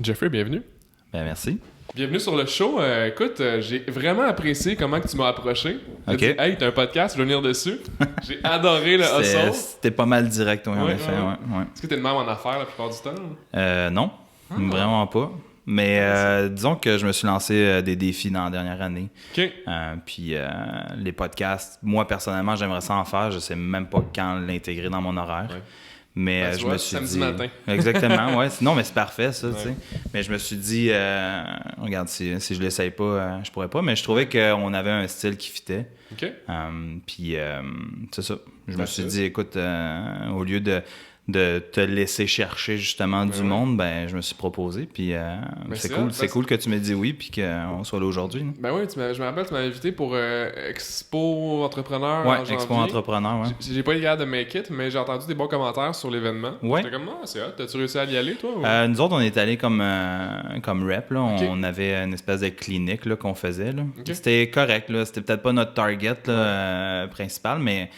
Jeffrey, bienvenue. Ben merci. Bienvenue sur le show. Écoute, j'ai vraiment apprécié comment que tu m'as approché. T'as dit, hey, t'as un podcast, je veux venir dessus. J'ai adoré le hustle. C'était pas mal direct, oui, en effet. Ouais. Est-ce que t'es le même en affaires la plupart du temps? Non, vraiment pas. Mais disons que je me suis lancé des défis dans la dernière année. OK. Puis les podcasts, moi personnellement, j'aimerais ça en faire. Je sais même pas quand l'intégrer dans mon horaire. Ouais. Mais tu je vois, me suis samedi dit... matin. Exactement, ouais. Non, mais c'est parfait, ça, Ouais. tu sais. Mais je me suis dit, regarde, si je l'essaye pas, je pourrais pas. Mais je trouvais qu'on avait un style qui fitait. OK. Puis c'est ça. Je me That's suis it. dit, écoute, au lieu de te laisser chercher justement du monde, ben je me suis proposé. Puis c'est cool. C'est cool que tu m'aies dit oui, puis qu'on soit là aujourd'hui. Là. Ben oui, je me rappelle, tu m'avais invité pour Expo Entrepreneur en janvier. Expo Entrepreneur, ouais. J'ai pas eu garde de make it, mais j'ai entendu des bons commentaires sur l'événement. Ouais. J'étais comme, c'est hot. T'as-tu réussi à y aller, toi? Ou... Nous autres, on est allés comme rep. Là. Ok. On avait une espèce de clinique là, qu'on faisait. Là. Ok. C'était correct. Là. C'était peut-être pas notre target là, principal, mais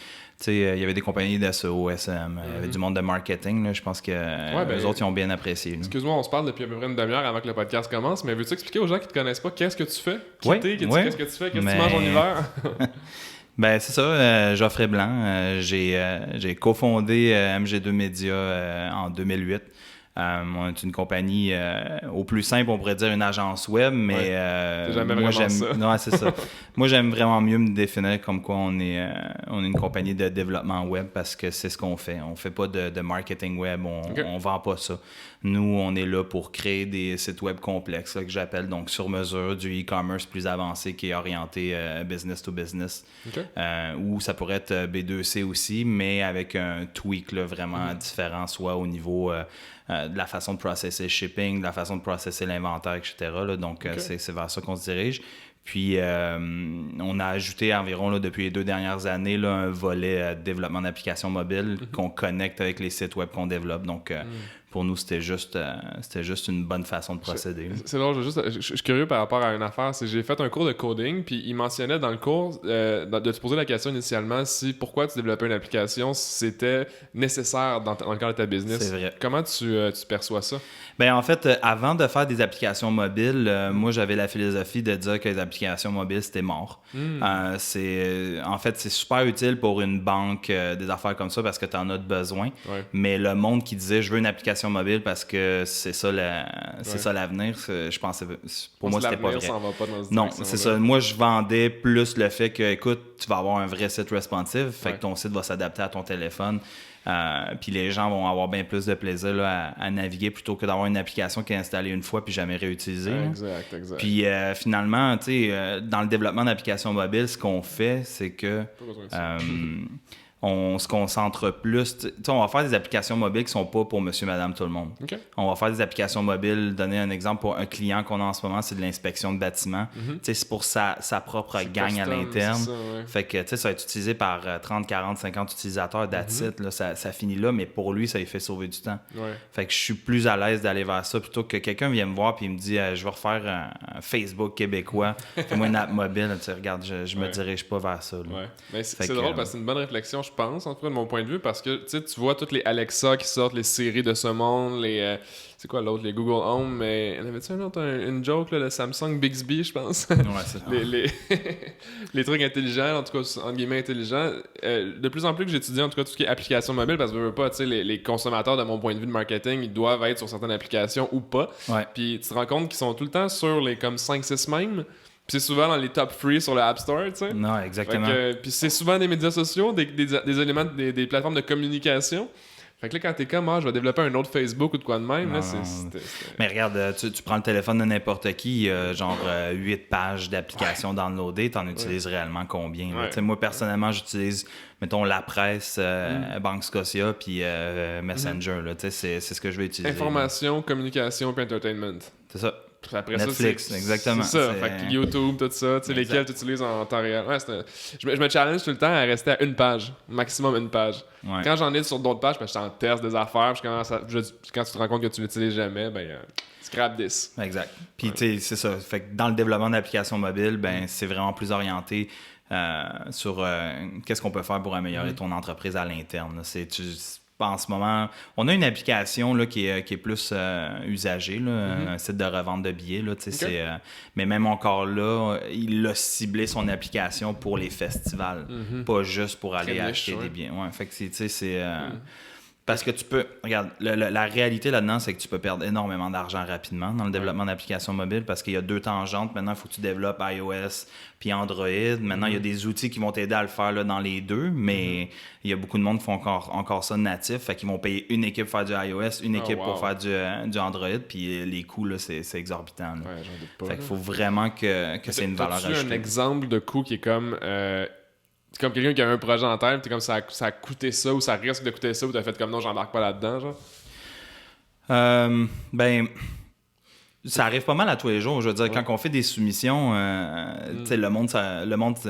il y avait des compagnies d'SEO, SM, il y avait du monde de marketing. Là. Je pense que les autres, ils ont bien apprécié. Là. Excuse-moi, on se parle depuis à peu près une demi-heure avant que le podcast commence, mais veux-tu expliquer aux gens qui te connaissent pas qu'est-ce que tu fais? Ouais, Qu'est-ce que tu fais? Qu'est-ce que tu manges en hiver? Ben c'est ça, Geoffrey Blanc. J'ai cofondé MG2 Media en 2008. On est une compagnie, au plus simple, on pourrait dire une agence web, mais T'es jamais moi vraiment ça. Non, c'est ça. Moi, j'aime vraiment mieux me définir comme quoi on est une compagnie de développement web parce que c'est ce qu'on fait. On fait pas de marketing web, on vend pas ça. Nous, on est là pour créer des sites web complexes, là, que j'appelle donc sur mesure, du e-commerce plus avancé qui est orienté business to business. OK. Ou ça pourrait être B2C aussi, mais avec un tweak là, vraiment différent, soit au niveau de la façon de processer le shipping, de la façon de processer l'inventaire, etc. Là. Donc, c'est vers ça qu'on se dirige. Puis, on a ajouté environ, là, depuis les 2 dernières années, là, un volet développement d'applications mobiles qu'on connecte avec les sites web qu'on développe. Donc, pour nous, c'était juste une bonne façon de procéder. C'est drôle, je suis curieux par rapport à une affaire. C'est j'ai fait un cours de coding, puis il mentionnait dans le cours de te poser la question initialement si pourquoi tu développais une application, si c'était nécessaire dans le cadre de ta business. C'est vrai. Comment tu perçois ça? Ben en fait, avant de faire des applications mobiles, moi j'avais la philosophie de dire que les applications mobiles c'était mort. En fait, c'est super utile pour une banque, des affaires comme ça parce que tu en as besoin. Ouais. Mais le monde qui disait je veux une application mobile parce que c'est ça l'avenir, je pensais pour moi c'était pas vrai. S'en va pas dans cette Non, direction-là. c'est ça. Moi, je vendais plus le fait que, écoute, tu vas avoir un vrai site responsive, fait que ton site va s'adapter à ton téléphone. Puis les gens vont avoir bien plus de plaisir là, à naviguer plutôt que d'avoir une application qui est installée une fois puis jamais réutilisée. Exact. Puis finalement, tu sais, dans le développement d'applications mobiles, ce qu'on fait, c'est que Pas besoin de ça. on se concentre plus. Tu sais, on va faire des applications mobiles qui sont pas pour monsieur, madame, tout le monde. OK. On va faire des applications mobiles. Donner un exemple pour un client qu'on a en ce moment, c'est de l'inspection de bâtiments. Tu sais, c'est pour sa propre gang à custom, l'interne. c'est ça, ouais. Fait que, tu sais, ça va être utilisé par 30, 40, 50 utilisateurs that's it, là, ça finit là, mais pour lui, ça lui fait sauver du temps. Ouais. Fait que je suis plus à l'aise d'aller vers ça plutôt que quelqu'un vienne me voir et me dit je vais refaire un Facebook québécois, fais-moi une app mobile. Tu sais, regarde, je me dirige pas vers ça. Là. Ouais. Mais c'est Fait que, drôle parce que c'est une bonne réflexion, je pense, en tout cas de mon point de vue, parce que tu vois toutes les Alexa qui sortent, les Siri de ce monde, les c'est quoi l'autre, les Google Home, mais en avait-tu un autre, une joke, là, le Samsung Bixby, je pense? Ouais, c'est ça. les trucs intelligents, en tout cas, entre guillemets intelligents. De plus en plus que j'étudie, en tout cas, tout ce qui est application mobile, parce que je veux pas, tu sais, les consommateurs, de mon point de vue de marketing, ils doivent être sur certaines applications ou pas. Ouais. Puis tu te rends compte qu'ils sont tout le temps sur les comme 5-6 mêmes. Puis c'est souvent dans les top free sur le App Store, tu sais. Non, exactement. Puis c'est souvent des médias sociaux, des éléments, des plateformes de communication. Fait que là, quand t'es comme, je vais développer un autre Facebook ou de quoi de même, Non, là, non. c'était... Mais regarde, tu prends le téléphone de n'importe qui, genre 8 pages d'applications downloadées, t'en utilises réellement combien? là? Ouais. Tu sais, moi, personnellement, j'utilise, mettons, La Presse, Banque Scotia, puis Messenger. Là, tu sais, c'est ce que je vais utiliser. Information, communication puis entertainment. C'est ça. Puis après Netflix, ça, exactement. C'est ça. C'est- Fait que YouTube, tout ça, tu sais, lesquels tu utilises en temps réel. Ouais, je me challenge tout le temps à rester à une page, maximum une page. Ouais. Quand j'en ai sur d'autres pages, parce que je suis en test des affaires, puis quand tu te rends compte que tu l'utilises jamais, ben, scrap this. Exact. Puis, tu sais, c'est ça. Fait que dans le développement d'applications mobiles, ben, c'est vraiment plus orienté sur qu'est-ce qu'on peut faire pour améliorer ton entreprise à l'interne. là. en ce moment, on a une application là, qui est plus usagée, là, un site de revente de billets. Là, mais même encore là, il a ciblé son application pour les festivals, pas juste pour aller acheter des billets. Ouais, fait que c'est parce que tu peux... Regarde, la réalité là-dedans, c'est que tu peux perdre énormément d'argent rapidement dans le développement d'applications mobiles parce qu'il y a 2 tangentes. Maintenant, il faut que tu développes iOS puis Android. Maintenant, il y a des outils qui vont t'aider à le faire là, dans les deux, mais il y a beaucoup de monde qui font encore ça natif. Fait qu'ils vont payer une équipe pour faire du iOS, une équipe pour faire du Android, puis les coûts, là, c'est exorbitant. Là. Ouais, j'en doute pas. Fait qu'il faut vraiment que c'est une valeur ajoutée. As-tu un exemple de coût qui est comme... c'est comme quelqu'un qui a un projet en tête, t'es comme ça a coûté ça ou ça risque de coûter ça ou t'as fait comme non, j'embarque pas là-dedans, genre? Ben, ça arrive pas mal à tous les jours. Je veux dire, quand on fait des soumissions, tu sais, le monde, tu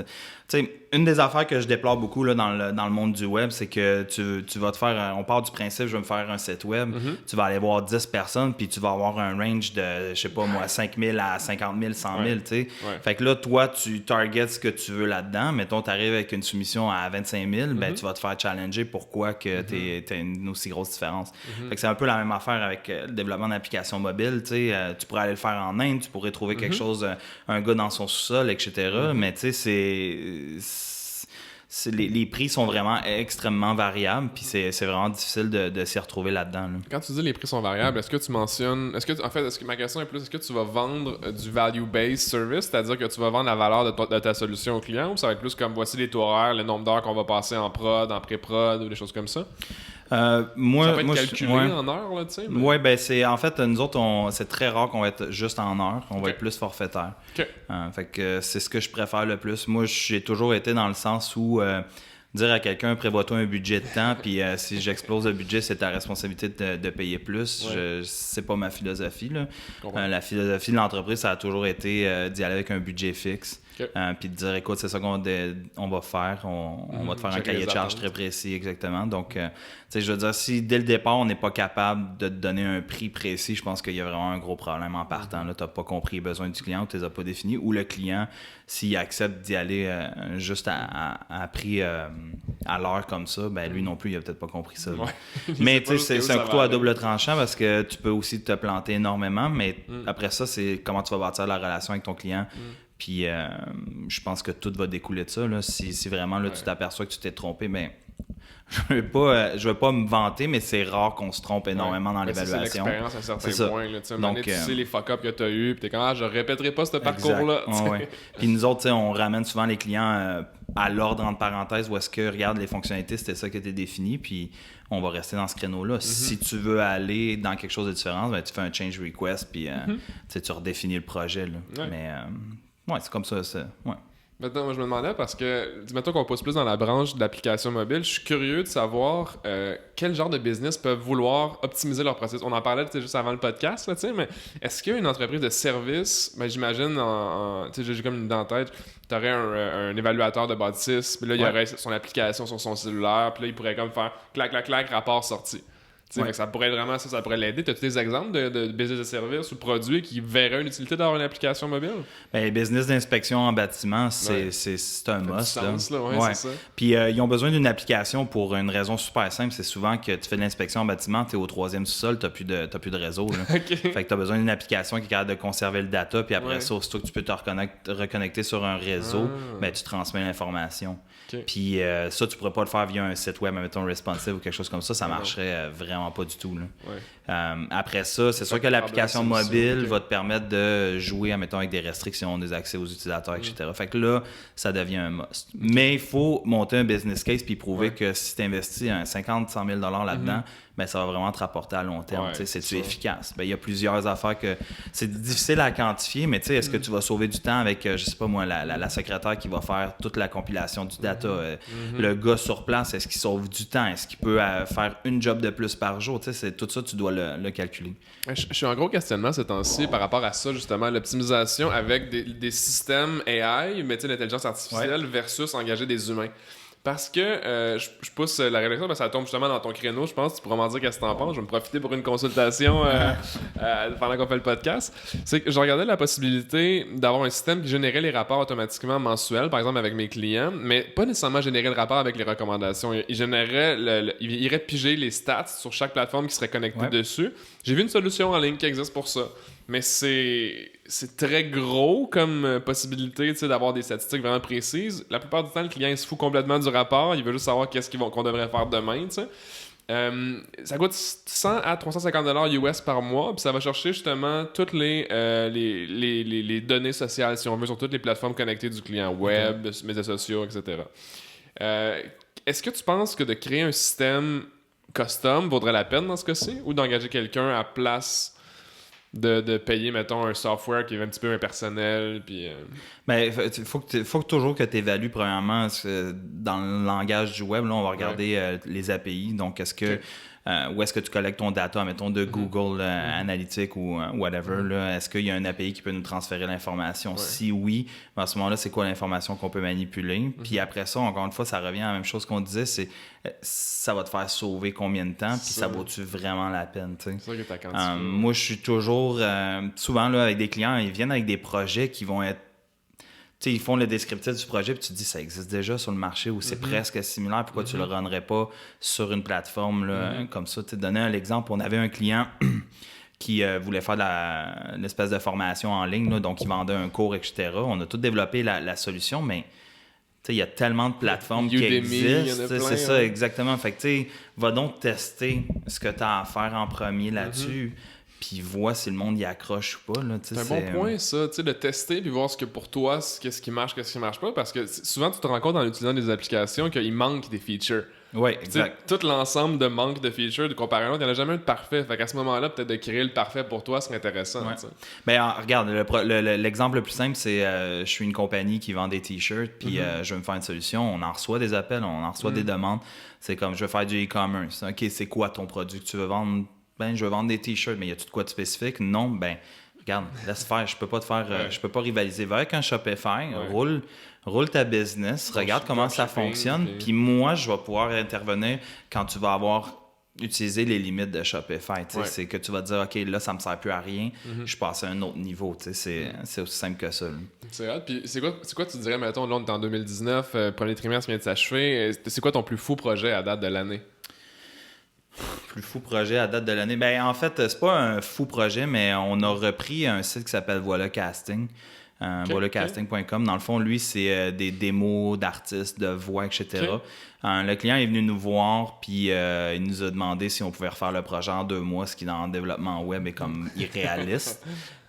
sais, une des affaires que je déplore beaucoup là, dans le monde du web, c'est que tu vas te faire, on part du principe, je vais me faire un site web, tu vas aller voir 10 personnes, puis tu vas avoir un range de, je sais pas moi, 5 000 à 50 000, 100 000, tu sais. Fait que là, toi, tu targets ce que tu veux là-dedans. Mettons, tu arrives avec une soumission à 25 000, ben tu vas te faire challenger pourquoi que t'as une aussi grosse différence. Fait que c'est un peu la même affaire avec le développement d'applications mobiles, tu sais. Tu pourrais aller le faire en Inde, tu pourrais trouver quelque chose, un gars dans son sous-sol, etc. Mais tu sais, les prix sont vraiment extrêmement variables, puis c'est vraiment difficile de s'y retrouver là-dedans. Là. Quand tu dis les prix sont variables, est-ce que tu mentionnes... ma question est plus, est-ce que tu vas vendre du value-based service, c'est-à-dire que tu vas vendre la valeur de ta solution au client, ou ça va être plus comme voici les taux horaires, le nombre d'heures qu'on va passer en prod, en pré-prod, ou des choses comme ça? Ça peut être calculé en heures, là, tu sais. Oui, ben c'est en fait, nous autres, c'est très rare qu'on va être juste en heures. On va être plus forfaitaire. Fait que c'est ce que je préfère le plus. Moi, j'ai toujours été dans le sens où dire à quelqu'un, prévois-toi un budget de temps, puis si j'explose le budget, c'est ta responsabilité de payer plus. C'est pas ma philosophie. Là. La philosophie de l'entreprise, ça a toujours été d'y aller avec un budget fixe. Puis de dire, écoute, c'est ça qu'on va faire. On va te faire un cahier de charge très précis, exactement. Donc, tu sais, je veux dire, si dès le départ, on n'est pas capable de te donner un prix précis, je pense qu'il y a vraiment un gros problème en partant. Tu n'as pas compris les besoins du client ou tu les as pas définis. Ou le client, s'il accepte d'y aller juste à prix à l'heure comme ça, ben lui non plus, il a peut-être pas compris ça. Mais tu sais, c'est un couteau à double tranchant parce que tu peux aussi te planter énormément. Mais après ça, c'est comment tu vas bâtir la relation avec ton client. Puis je pense que tout va découler de ça. Là. Si vraiment là, tu t'aperçois que tu t'es trompé, ben je veux pas me vanter, mais c'est rare qu'on se trompe énormément dans l'évaluation. C'est l'expérience à certains points. Là, donc, tu sais les fuck-ups que tu as eu, puis t'es comme, je répéterai pas ce parcours-là. Puis nous autres, on ramène souvent les clients à l'ordre entre parenthèses où est-ce que, regarde, les fonctionnalités, c'était ça qui était défini, puis on va rester dans ce créneau-là. Si tu veux aller dans quelque chose de différent, ben, tu fais un change request, puis tu redéfinis le projet. Là. Mais c'est comme ça. Ouais. Maintenant, moi, je me demandais parce que, mettons qu'on pousse plus dans la branche de l'application mobile, je suis curieux de savoir quel genre de business peuvent vouloir optimiser leur processus. On en parlait juste avant le podcast, là, mais est-ce qu'il y a une entreprise de service, ben, j'imagine, j'ai comme une idée en tête, tu aurais un évaluateur de bâtisse, puis là, il y aurait son application sur son cellulaire, puis là, il pourrait comme faire clac, clac, clac, rapport sorti. Ça pourrait vraiment ça pourrait l'aider. As-tu des exemples de business de service ou de produits qui verraient une utilité d'avoir une application mobile? Ben, les business d'inspection en bâtiment, c'est un must. C'est ça. Puis ils ont besoin d'une application pour une raison super simple. C'est souvent que tu fais de l'inspection en bâtiment, tu es au 3e sous-sol, tu n'as plus de réseau. Là. Fait que tu as besoin d'une application qui est capable de conserver le data, puis après ça, aussitôt que tu peux te reconnecter sur un réseau, ben, tu transmets l'information. Puis ça, tu pourrais pas le faire via un site web, mettons responsive ou quelque chose comme ça. Ça marcherait vraiment pas du tout. Là. Après ça, c'est sûr que l'application mobile va te permettre de jouer, mettons, avec des restrictions, des accès aux utilisateurs, etc. Fait que là, ça devient un must. Mais il faut monter un business case puis prouver que si tu investis 50-100 000 $ là-dedans, ben, ça va vraiment te rapporter à long terme. C'est-tu efficace? Ben, il y a plusieurs affaires que c'est difficile à quantifier, mais est-ce que tu vas sauver du temps avec, je sais pas moi, la secrétaire qui va faire toute la compilation du data? Le gars sur place, est-ce qu'il sauve du temps? Est-ce qu'il peut faire une job de plus par jour? C'est tout ça, tu dois le calculer. Je suis en gros questionnement ces temps-ci par rapport à ça, justement, l'optimisation avec des systèmes AI, mais l'intelligence artificielle versus engager des humains. Parce que je pousse la réflexion parce que ça tombe justement dans ton créneau, je pense. Tu pourras m'en dire qu'est-ce que t'en penses. Je vais me profiter pour une consultation pendant qu'on fait le podcast. C'est que je regardais la possibilité d'avoir un système qui générait les rapports automatiquement mensuels, par exemple avec mes clients, mais pas nécessairement générer le rapport avec les recommandations. Il générait, il irait piger les stats sur chaque plateforme qui serait connectée dessus. J'ai vu une solution en ligne qui existe pour ça. Mais c'est très gros comme possibilité d'avoir des statistiques vraiment précises. La plupart du temps, le client il se fout complètement du rapport. Il veut juste savoir qu'est-ce qu'on devrait faire demain. Ça coûte 100 à 350 $ US par mois. Puis ça va chercher justement toutes les données sociales, si on veut, sur toutes les plateformes connectées du client, web, médias sociaux, etc. Est-ce que tu penses que de créer un système custom vaudrait la peine dans ce cas-ci? Ou d'engager quelqu'un à place de payer, mettons, un software qui est un petit peu impersonnel, puis... Ben, faut que toujours que tu évalues, premièrement, dans le langage du web, là, on va regarder les API. Donc, est-ce que... où est-ce que tu collectes ton data, mettons, de Google Analytics ou whatever, là, est-ce qu'il y a un API qui peut nous transférer l'information? Si oui, à ce moment-là, c'est quoi l'information qu'on peut manipuler? Puis après ça, encore une fois, ça revient à la même chose qu'on disait, c'est ça va te faire sauver combien de temps, puis ça vaut-tu vraiment la peine? C'est ça que t'as quantifié. Moi, je suis toujours... souvent, là, avec des clients, ils viennent avec des projets qui vont être... ils font le descriptif du projet, puis tu te dis ça existe déjà sur le marché ou c'est presque similaire, pourquoi tu le runnerais pas sur une plateforme là, comme ça? Donner l'exemple, on avait un client qui voulait faire l'espèce de formation en ligne, là, donc il vendait un cours, etc. On a tout développé la solution, mais il y a tellement de plateformes qui existent. C'est ça, exactement. Fait que va donc tester ce que tu as à faire en premier là-dessus. Puis vois si le monde y accroche ou pas. Là, c'est un bon point, ça, de tester puis voir ce que pour toi, qu'est-ce qui marche pas. Parce que souvent, tu te rends compte en utilisant des applications qu'il manque des features. Oui, exact. Tout l'ensemble de manque de features, de comparé à un autre, il n'y en a jamais un de parfait. Fait qu'à ce moment-là, peut-être de créer le parfait pour toi serait intéressant. Ouais. Ben, regarde, l'exemple le plus simple, c'est je suis une compagnie qui vend des t-shirts, puis je veux me faire une solution. On en reçoit des appels, on en reçoit des demandes. C'est comme, je veux faire du e-commerce. OK, c'est quoi ton produit que tu veux vendre? Ben, je veux vendre des t-shirts, mais y a-tu de quoi de spécifique? Non, ben, regarde, laisse faire. Je peux pas te faire, je peux pas rivaliser. Va avec un Shopify, roule ta business, regarde comment ça fonctionne, puis moi, je vais pouvoir intervenir quand tu vas avoir utilisé les limites de Shopify. C'est que tu vas te dire, OK, là, ça me sert plus à rien, je passe à un autre niveau. C'est aussi simple que ça. Là. C'est vrai. Puis c'est quoi tu dirais, mettons, là, on est en 2019, premier trimestre vient de s'achever. C'est quoi ton plus fou projet à date de l'année? Plus fou projet à date de l'année. Ben, en fait, c'est pas un fou projet, mais on a repris un site qui s'appelle Voilà Casting. VolaCasting.com. Dans le fond, lui, c'est des démos d'artistes, de voix, etc. Le client est venu nous voir, puis il nous a demandé si on pouvait refaire le projet en 2 mois, ce qui, dans le développement web, est comme irréaliste.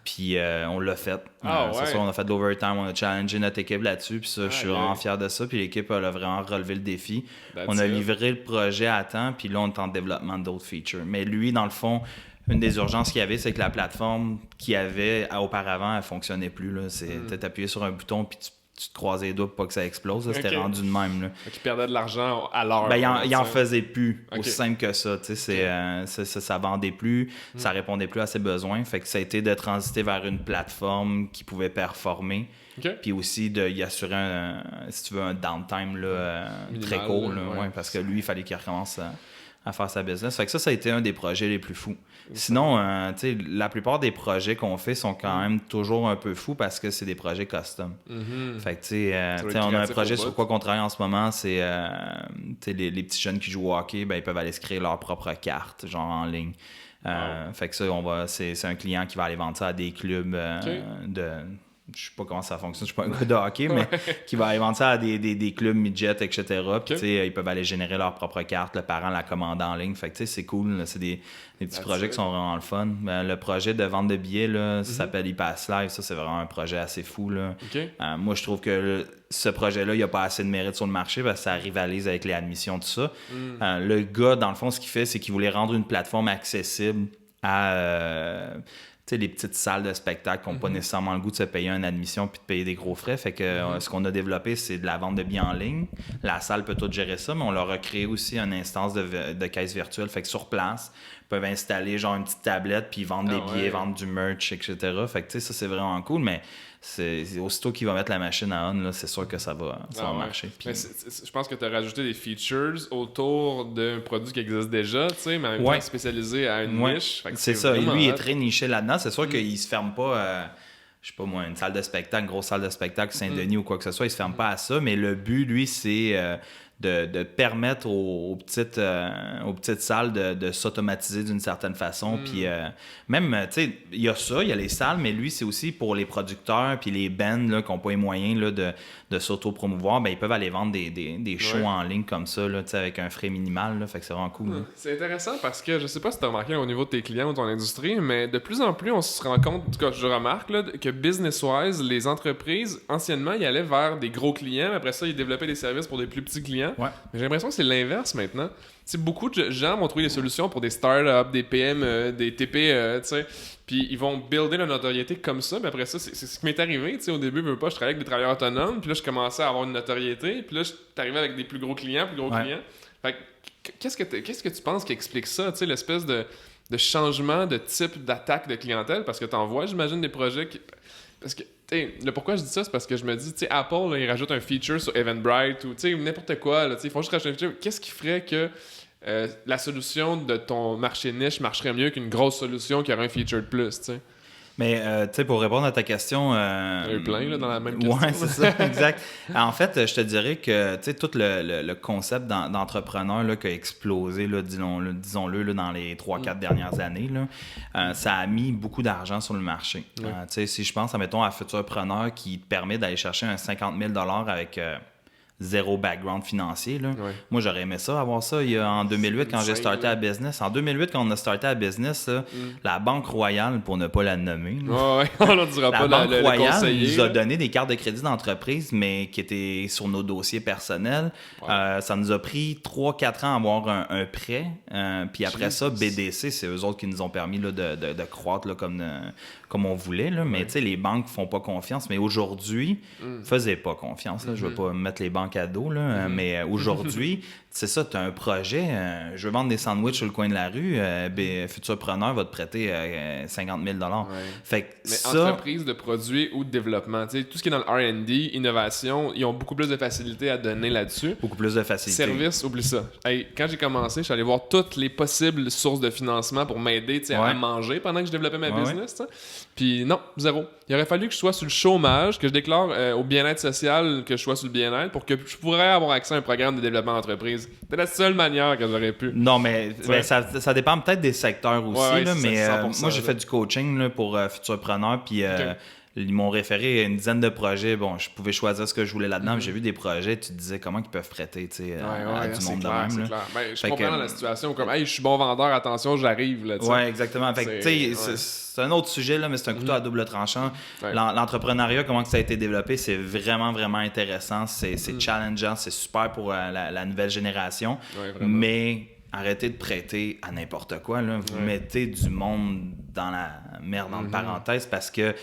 Puis on l'a fait. C'est ça, on a fait de l'overtime, on a challengé notre équipe là-dessus. Puis ça, je suis vraiment fier de ça. Puis l'équipe elle a vraiment relevé le défi. On a livré le projet à temps, puis là, on est en développement d'autres features. Mais lui, dans le fond, une des urgences qu'il y avait, c'est que la plateforme qu'il y avait auparavant, elle fonctionnait plus. Tu appuyé sur un bouton, puis tu te croisais les doigts pour pas que ça explose. C'était rendu de même. Là. Il perdait de l'argent à l'heure. Ben, il en faisait plus. Aussi simple que ça. Ça vendait plus, ça répondait plus à ses besoins. Fait que ça a été de transiter vers une plateforme qui pouvait performer. Puis aussi y assurer, si tu veux, un downtime là, très court. Là, parce que lui, il fallait qu'il recommence à faire sa business. Fait que ça a été un des projets les plus fous. Sinon, la plupart des projets qu'on fait sont quand même toujours un peu fous parce que c'est des projets custom. Fait que, on a un projet sur quoi qu'on travaille en ce moment, c'est les petits jeunes qui jouent au hockey, ben, ils peuvent aller se créer leur propre carte, genre en ligne. Fait que ça, c'est un client qui va aller vendre ça à des clubs de... Je sais pas comment ça fonctionne, je suis pas un gars de hockey, mais qui va aller vendre ça à des clubs midget, etc. Puis ils peuvent aller générer leur propre carte, le parent la commande en ligne. Fait que c'est cool, là, c'est des petits projets qui sont vraiment le fun. Le projet de vente de billets, là, ça s'appelle ePass Live, ça c'est vraiment un projet assez fou. Là. Moi je trouve que ce projet-là, il n'y a pas assez de mérite sur le marché parce que ça rivalise avec les admissions, tout ça. Le gars, dans le fond, ce qu'il fait, c'est qu'il voulait rendre une plateforme accessible à... les petites salles de spectacle qui n'ont pas nécessairement le goût de se payer une admission puis de payer des gros frais. Fait que ce qu'on a développé, c'est de la vente de billets en ligne. La salle peut tout gérer ça, mais on leur a créé aussi une instance de caisse virtuelle. Fait que sur place, ils peuvent installer genre une petite tablette puis vendre des billets, vendre du merch, etc. Fait que tu sais, ça c'est vraiment cool, mais c'est aussitôt qu'il va mettre la machine à on, là, c'est sûr que ça va marcher. Puis... je pense que tu as rajouté des features autour d'un produit qui existe déjà, tu sais, mais en même temps spécialisé à une niche. Fait que c'est ça. Et lui, il est très niché là-dedans. C'est sûr qu'il se ferme pas je sais pas moi, une salle de spectacle, une grosse salle de spectacle, Saint-Denis ou quoi que ce soit, il se ferme pas à ça, mais le but, lui, c'est de permettre aux petites salles de s'automatiser d'une certaine façon. Puis même, tu sais, il y a ça, il y a les salles, mais lui, c'est aussi pour les producteurs puis les bands là, qui n'ont pas les moyens là, de s'auto-promouvoir, ben, ils peuvent aller vendre des shows en ligne comme ça, là, avec un frais minimal. Là, fait que c'est vraiment cool. C'est intéressant parce que je sais pas si tu as remarqué au niveau de tes clients ou de ton industrie, mais de plus en plus, on se rend compte, en tout cas, je remarque là, que business-wise, les entreprises, anciennement, ils allaient vers des gros clients, après ça, ils développaient des services pour des plus petits clients. Ouais. Mais j'ai l'impression que c'est l'inverse maintenant. T'sais, beaucoup de gens vont trouver des solutions pour des startups, des PM, des TP, tu sais. Puis ils vont builder la notoriété comme ça. Mais après ça, c'est ce qui m'est arrivé. Au début, je travaillais avec des travailleurs autonomes. Puis là, je commençais à avoir une notoriété. Puis là, je suis arrivé avec des plus gros clients. Fait que, qu'est-ce que tu penses qui explique ça? L'espèce de changement de type d'attaque de clientèle? Parce que tu en vois, j'imagine, des projets qui... Parce que, pourquoi je dis ça, c'est parce que je me dis, Apple, là, il rajoute un feature sur Eventbrite ou n'importe quoi. Là, ils font juste rajouter un feature. Qu'est-ce qui ferait que la solution de ton marché niche marcherait mieux qu'une grosse solution qui aurait un feature de plus, t'sais? Mais, tu sais, pour répondre à ta question... Il y en a eu plein, là, dans la même question. Oui, c'est ça, exact. En fait, je te dirais que, tu sais, tout le concept d'entrepreneur là, qui a explosé, là, disons-le là, dans les 3-4 dernières années, là, ça a mis beaucoup d'argent sur le marché. Tu sais, si je pense, admettons, à Futurpreneur qui te permet d'aller chercher un 50 000 $ avec... zéro background financier. Là. Ouais. Moi, j'aurais aimé ça, avoir ça en 2008 quand j'ai starté à business. En 2008, quand on a starté à business, là, la Banque Royale, pour ne pas la nommer, là, on ne dira pas la Banque Royale nous a donné des cartes de crédit d'entreprise, mais qui étaient sur nos dossiers personnels. Ouais. Ça nous a pris 3-4 ans à avoir un prêt. Puis après ça, BDC, c'est eux autres qui nous ont permis là, de croître là, comme on voulait. Là. Mais les banques font pas confiance. Mais aujourd'hui, faisaient pas confiance. Là. Je veux pas mettre les banques à dos, là, mais aujourd'hui, c'est ça, tu as un projet, je veux vendre des sandwichs sur le coin de la rue, Futurpreneur va te prêter 50 000 $. Ouais. Fait que mais entreprise de produits ou de développement, tout ce qui est dans le R&D, innovation, ils ont beaucoup plus de facilité à donner là-dessus. Beaucoup plus de facilité. Service, oublie ça. Hey, quand j'ai commencé, je suis allé voir toutes les possibles sources de financement pour m'aider à manger pendant que je développais ma business. Puis non, zéro. Il aurait fallu que je sois sur le chômage, que je déclare au bien-être social que je sois sur le bien-être pour que je pourrais avoir accès à un programme de développement d'entreprise. C'est la seule manière que j'aurais pu. Non, mais ça dépend peut-être des secteurs aussi. Là, mais moi, j'ai fait du coaching là, pour Futurpreneur, puis ils m'ont référé à une dizaine de projets. Bon, je pouvais choisir ce que je voulais là-dedans, mais j'ai vu des projets, tu te disais comment ils peuvent prêter à du monde de même. Là. Ben, je comprends dans la situation comme, hey, je suis bon vendeur, attention, j'arrive. Oui, exactement. Fait que, c'est un autre sujet, là, mais c'est un couteau à double tranchant. L'entrepreneuriat, comment ça a été développé, c'est vraiment, vraiment intéressant. C'est challengeant, c'est super pour la nouvelle génération. Mais arrêtez de prêter à n'importe quoi. Là. Vous mettez du monde dans la merde, entre parenthèses, parce que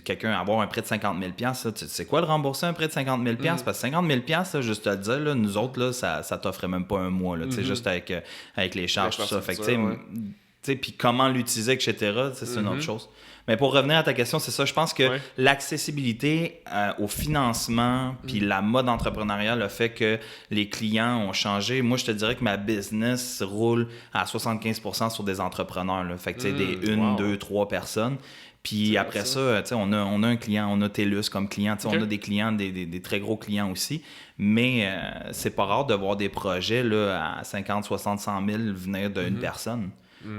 quelqu'un avoir un prêt de 50 000 $, tu sais quoi le rembourser un prêt de 50 000 $? Parce que 50 000 $, là, juste te le dire, là, nous autres, là, ça t'offrait même pas un mois, là, juste avec les charges, tout ça. Fait que, puis comment l'utiliser, etc., c'est une autre chose. Mais pour revenir à ta question, c'est ça. Je pense que l'accessibilité au financement puis la mode entrepreneuriale a fait que les clients ont changé. Moi, je te dirais que ma business roule à 75% sur des entrepreneurs. Là. Fait que des 1, 2, 3 personnes. Puis après ça, on a un client, on a TELUS comme client. On a des clients, des très gros clients aussi. Mais c'est pas rare de voir des projets là, à 50, 60, 100 000 venir d'une personne.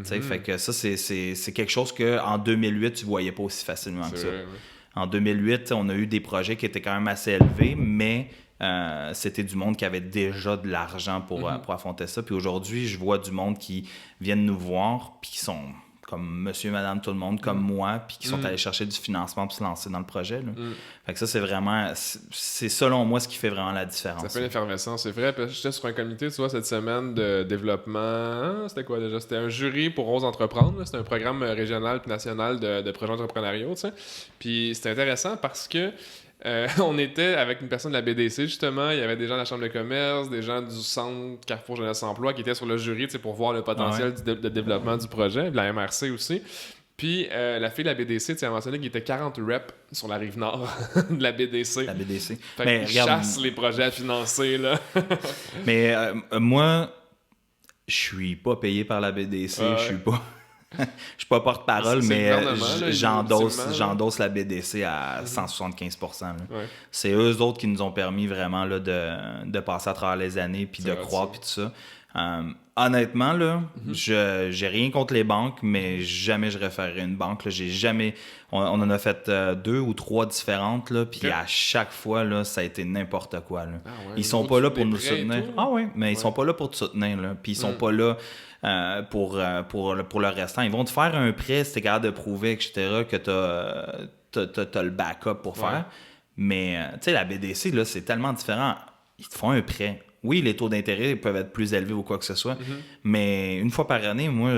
Fait que ça, c'est quelque chose qu'en 2008, tu voyais pas aussi facilement que ça. Vrai, oui. En 2008, on a eu des projets qui étaient quand même assez élevés, mais c'était du monde qui avait déjà de l'argent pour affronter ça. Puis aujourd'hui, je vois du monde qui viennent nous voir puis qui sont comme monsieur, madame, tout le monde, comme moi, puis qui sont allés chercher du financement pour se lancer dans le projet. Là. Fait que ça, c'est vraiment... C'est selon moi ce qui fait vraiment la différence. Ça fait l'effervescence, c'est vrai. J'étais sur un comité, tu vois, cette semaine de développement... C'était quoi déjà? C'était un jury pour Ose Entreprendre. C'était un programme régional et national de projets entrepreneuriaux, tu sais. Puis c'était intéressant parce que on était avec une personne de la BDC, justement. Il y avait des gens de la Chambre de commerce, des gens du Centre Carrefour Jeunesse Emploi qui étaient sur le jury pour voir le potentiel de développement du projet, de la MRC aussi. Puis la fille de la BDC, tu as mentionné qu'il y était 40 reps sur la rive nord de la BDC. La BDC. Fait qu'ils chassent les projets à financer, là. Mais moi, je suis pas payé par la BDC, je suis pas... Je suis pas porte-parole, mais j'endosse la BDC à 175%. Là. Ouais. C'est eux autres qui nous ont permis vraiment là, de passer à travers les années, puis de croire, puis tout ça. Honnêtement, là, j'ai rien contre les banques, mais jamais je référerais une banque. Là. J'ai jamais... On en a fait 2 ou 3 différentes, là, puis à chaque fois, là, ça a été n'importe quoi. Là. Ah ouais, ils sont pas là pour nous soutenir. Ah oui, mais ils sont pas là pour te soutenir. Là. Puis ils sont pas là pour le restant. Ils vont te faire un prêt si t'es capable de prouver, etc., que t'as le backup pour faire. Mais, tu sais, la BDC, là, c'est tellement différent. Ils te font un prêt. Oui, les taux d'intérêt peuvent être plus élevés ou quoi que ce soit, mais une fois par année, moi,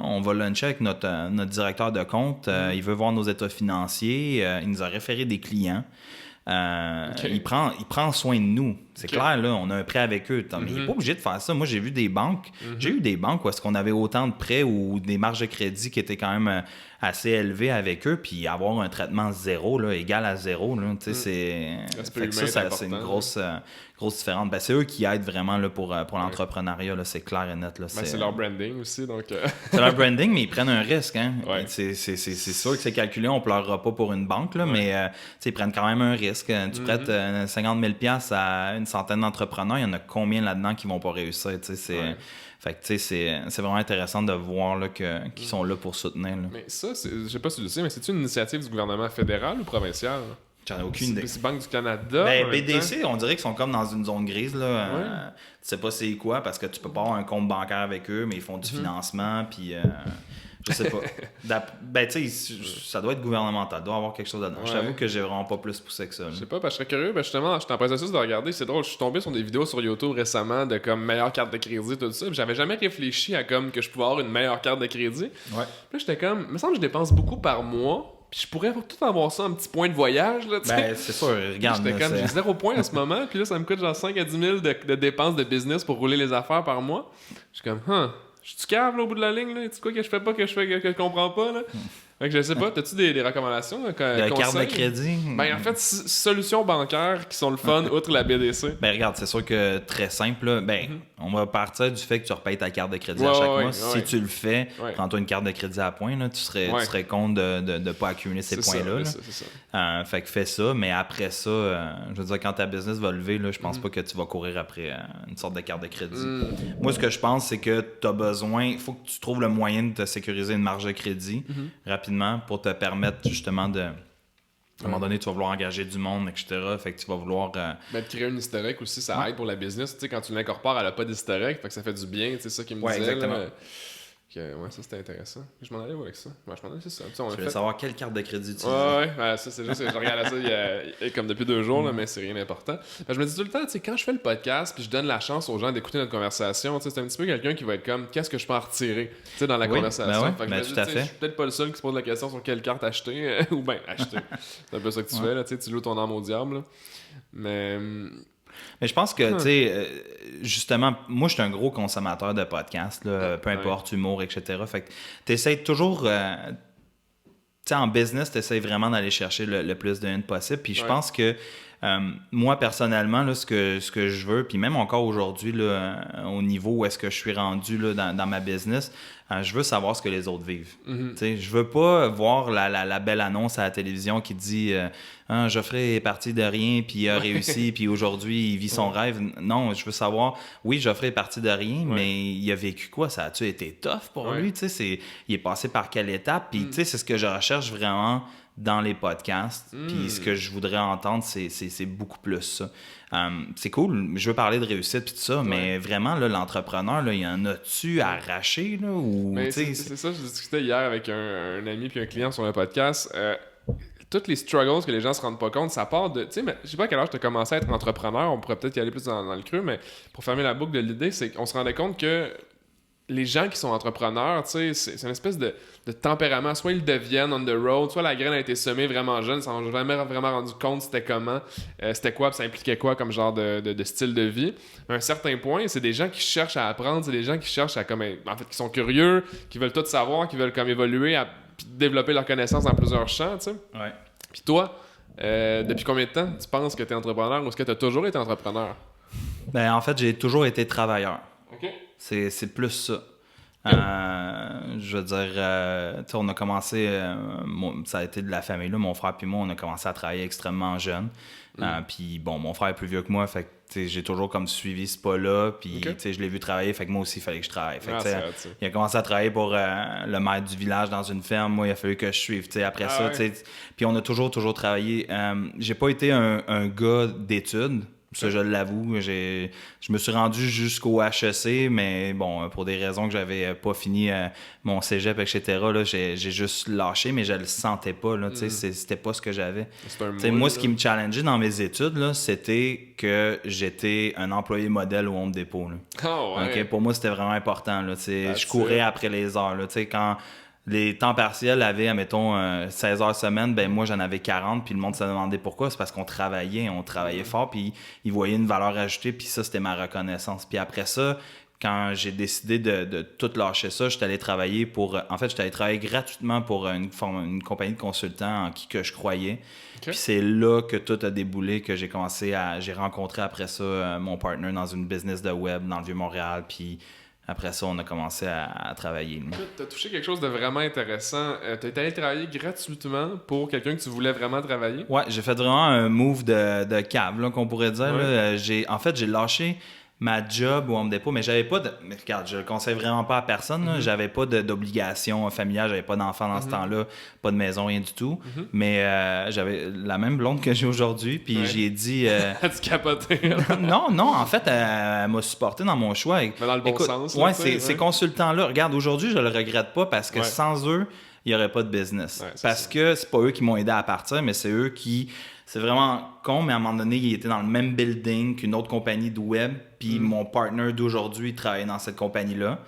on va luncher avec notre directeur de compte. Il veut voir nos états financiers. Il nous a référé des clients. Il prend soin de nous. C'est clair, là, on a un prêt avec eux. Mais il n'est pas obligé de faire ça. Moi, j'ai vu des banques. J'ai eu des banques où est-ce qu'on avait autant de prêts ou des marges de crédit qui étaient quand même assez élevées avec eux, puis avoir un traitement zéro, là, égal à zéro, là, c'est une grosse différence. Ben, c'est eux qui aident vraiment là, pour l'entrepreneuriat, là, c'est clair et net. Là, c'est leur branding aussi. Donc c'est leur branding, mais ils prennent un risque. Hein. Ouais. C'est sûr que c'est calculé, on ne pleurera pas pour une banque, là, mais ils prennent quand même un risque. Tu prêtes 50 000 $ à une centaine d'entrepreneurs, il y en a combien là-dedans qui ne vont pas réussir? Fait que, c'est vraiment intéressant de voir là, qu'ils sont là pour soutenir. Là. Mais ça, je sais pas si tu le sais, mais c'est une initiative du gouvernement fédéral ou provincial? J'en ai aucune idée. C'est Banque du Canada? Ben, BDC, on dirait qu'ils sont comme dans une zone grise. Là. Tu sais pas c'est quoi, parce que tu peux pas avoir un compte bancaire avec eux, mais ils font du financement, puis... je sais pas. Ben, tu sais, ça doit être gouvernemental. Il doit y avoir quelque chose dedans. Je t'avoue que j'ai vraiment pas plus poussé que ça. Je sais pas, parce que je serais curieux. Ben, justement, je suis en processus de regarder. C'est drôle, je suis tombé sur des vidéos sur YouTube récemment de comme meilleure carte de crédit, tout ça. Puis j'avais jamais réfléchi à comme que je pouvais avoir une meilleure carte de crédit. Ouais. Puis j'étais comme, il me semble que je dépense beaucoup par mois. Puis je pourrais tout avoir ça, un petit point de voyage, là, tu sais. Ben, c'est sûr, regarde. J'étais comme, j'ai 0 point en ce moment. Puis là, ça me coûte genre 5 à 10 000 de dépenses de business pour rouler les affaires par mois. Je suis comme, je suis cave là au bout de la ligne, là. Tu sais quoi que je fais pas, que je comprends pas, là? Fait que je sais pas, t'as-tu des recommandations? De carte de crédit? Ben en fait, solutions bancaires qui sont le fun, outre la BDC. Ben regarde, c'est sûr que très simple, là, on va partir du fait que tu repayes ta carte de crédit à chaque mois. Si tu le fais, prends-toi une carte de crédit à points, là, tu serais compte de ne pas accumuler ces points-là. C'est ça. Fait que fais ça, mais après ça, je veux dire, quand ta business va lever, là, je pense pas que tu vas courir après une sorte de carte de crédit. Moi, ce que je pense, c'est que tu as besoin, il faut que tu trouves le moyen de te sécuriser une marge de crédit rapidement pour te permettre justement de... À un moment donné, tu vas vouloir engager du monde, etc. Fait que tu vas vouloir... Ben, de créer un historique aussi, ça aide pour la business. Tu sais, quand tu l'incorpores, elle n'a pas d'historique, fait que ça fait du bien. C'est ça qui me disait. Exactement. Là, ça, c'était intéressant. Je m'en allais avec ça. Ouais, je m'en allais, c'est ça. Tu veux savoir quelle carte de crédit utiliser. Ouais, ça, c'est juste... Je regardais ça il y a comme depuis 2 jours, là, mais c'est rien d'important. Je me dis tout le temps, tu sais, quand je fais le podcast puis je donne la chance aux gens d'écouter notre conversation, tu sais, c'est un petit peu quelqu'un qui va être comme, qu'est-ce que je peux en retirer, tu sais, dans la conversation. Fait que je suis peut-être pas le seul qui se pose la question sur quelle carte acheter, ou bien acheter. C'est un peu ça que tu fais, là, tu sais, tu loues ton âme au diable, là. Mais je pense que, tu sais, justement, moi, je suis un gros consommateur de podcasts, là, peu importe, humour, etc. Fait que tu essaies toujours, tu sais, en business, tu essaies vraiment d'aller chercher le plus de hits possible. Puis je pense que, moi, personnellement, là, ce que je veux, puis même encore aujourd'hui, là, au niveau où est-ce que je suis rendu là, dans ma business, je veux savoir ce que les autres vivent. Je veux pas voir la belle annonce à la télévision qui dit Geoffrey est parti de rien, puis il a réussi, puis aujourd'hui, il vit son rêve. Non, je veux savoir, oui, Geoffrey est parti de rien, mais il a vécu quoi? Ça a-tu été tough pour lui? Il est passé par quelle étape? Puis c'est ce que je recherche vraiment dans les podcasts. Puis ce que je voudrais entendre, c'est beaucoup plus ça. C'est cool, je veux parler de réussite puis tout ça, mais vraiment, là, l'entrepreneur, là, il y en a-tu arraché? Là, ou, c'est ça, je discutais hier avec un ami puis un client sur un podcast. Toutes les struggles que les gens se rendent pas compte, ça part de... Tu sais, je sais pas à quel âge tu as commencé à être entrepreneur, on pourrait peut-être y aller plus dans le creux, mais pour fermer la boucle de l'idée, c'est qu'on se rendait compte que les gens qui sont entrepreneurs, tu sais, c'est une espèce de tempérament. Soit ils le deviennent on the road, soit la graine a été semée vraiment jeune, ils s'en ont jamais vraiment rendu compte c'était comment, c'était quoi, puis ça impliquait quoi comme genre de style de vie. À un certain point, c'est des gens qui cherchent à apprendre, c'est des gens qui cherchent à comme, en fait, qui sont curieux, qui veulent tout savoir, qui veulent comme évoluer, puis développer leurs connaissances dans plusieurs champs, tu sais. Ouais. Puis toi, depuis combien de temps tu penses que tu es entrepreneur ou est-ce que tu as toujours été entrepreneur? Ben, en fait, j'ai toujours été travailleur. OK. C'est plus ça. Je veux dire, on a commencé, ça a été de la famille, là, mon frère puis moi, on a commencé à travailler extrêmement jeune. Puis bon, mon frère est plus vieux que moi, fait que j'ai toujours comme suivi ce pas-là, puis je l'ai vu travailler, fait que moi aussi, il fallait que je travaille. Fait que, il a commencé à travailler pour le maître du village dans une ferme, moi, il a fallu que je suive. Après ça, puis on a toujours travaillé. J'ai pas été un gars d'études. Ça, je l'avoue. Je me suis rendu jusqu'au HEC, mais bon, pour des raisons que j'avais pas fini mon cégep, etc., là, j'ai juste lâché, mais je le sentais pas. Là, c'était pas ce que j'avais. Moi, ce qui me challengeait dans mes études, là, c'était que j'étais un employé modèle au Home Depot. Là. Oh, ouais. Okay? Pour moi, c'était vraiment important. Là, je courais après les heures. Là, quand les temps partiels avaient, admettons, 16 heures semaine, ben moi, j'en avais 40, puis le monde se demandait pourquoi. C'est parce qu'on travaillait fort, puis ils voyaient une valeur ajoutée, puis ça, c'était ma reconnaissance. Puis après ça, quand j'ai décidé de tout lâcher ça, j'étais allé travailler j'étais allé travailler gratuitement pour une compagnie de consultants en qui que je croyais. Okay. Puis c'est là que tout a déboulé, que j'ai rencontré après ça mon partner dans une business de web dans le Vieux-Montréal, puis après ça, on a commencé à travailler. Tu as touché quelque chose de vraiment intéressant. Tu es allé travailler gratuitement pour quelqu'un que tu voulais vraiment travailler? Ouais, j'ai fait vraiment un move de cave, là, qu'on pourrait dire. Ouais. Là. J'ai lâché ma job au Home Depot, mais j'avais pas de... Mais regarde, je le conseille vraiment pas à personne. Là. J'avais pas d'obligation familiale, j'avais pas d'enfant dans ce temps-là, pas de maison, rien du tout. Mais j'avais la même blonde que j'ai aujourd'hui, puis j'ai dit... Tu capotais? Non, en fait, elle m'a supporté dans mon choix. Mais dans le bon sens. Ouais, ces consultants-là, regarde, aujourd'hui, je le regrette pas parce que sans eux, il n'y aurait pas de business. Parce que c'est pas eux qui m'ont aidé à partir, mais c'est eux qui... C'est vraiment con, mais à un moment donné, il était dans le même building qu'une autre compagnie de web, puis mon partner d'aujourd'hui travaillait dans cette compagnie-là.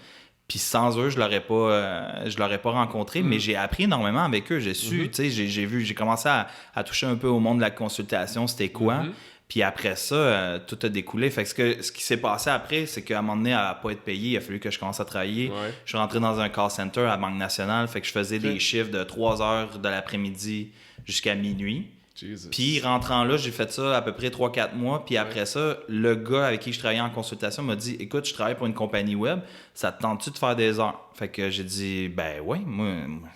Puis sans eux, je l'aurais pas rencontré, mais j'ai appris énormément avec eux. J'ai su, tu sais, j'ai commencé à toucher un peu au monde de la consultation, c'était quoi. Puis après ça, tout a découlé. Fait que ce qui s'est passé après, c'est qu'à un moment donné, à pas être payé, il a fallu que je commence à travailler. Ouais. Je suis rentré dans un call center à Banque Nationale, fait que je faisais des chiffres de 3 heures de l'après-midi jusqu'à minuit. Jesus. Puis rentrant là, j'ai fait ça à peu près 3-4 mois. Puis après ça, le gars avec qui je travaillais en consultation m'a dit « Écoute, je travaille pour une compagnie web, ça te tente-tu de faire des heures? » Fait que j'ai dit « Ben oui, moi,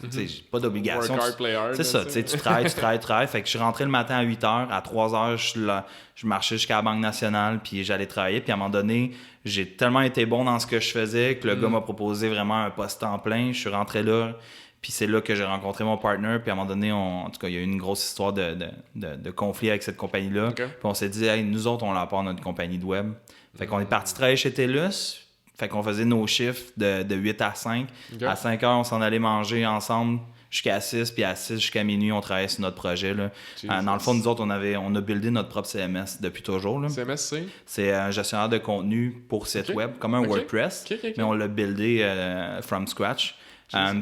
tu sais, j'ai pas d'obligation. » Work hard, play hard. C'est ça, tu sais, tu travailles. Fait que je suis rentré le matin à 8 heures, à 3 heures, je marchais jusqu'à la Banque Nationale, puis j'allais travailler. Puis à un moment donné, j'ai tellement été bon dans ce que je faisais que le gars m'a proposé vraiment un poste en plein. Je suis rentré là. Puis c'est là que j'ai rencontré mon partner. Puis à un moment donné, en tout cas, il y a eu une grosse histoire de conflit avec cette compagnie-là. Okay. Puis on s'est dit, hey, nous autres, on leur part notre compagnie de web. Fait qu'on est parti travailler chez TELUS. Fait qu'on faisait nos chiffres de 8 à 5. Okay. À 5 heures, on s'en allait manger ensemble jusqu'à 6. Puis à 6 jusqu'à minuit, on travaillait sur notre projet. Là. Dans le fond, nous autres, on a buildé notre propre CMS depuis toujours. Là. CMS, c'est un gestionnaire de contenu pour site web, comme un WordPress. Mais on l'a buildé from scratch.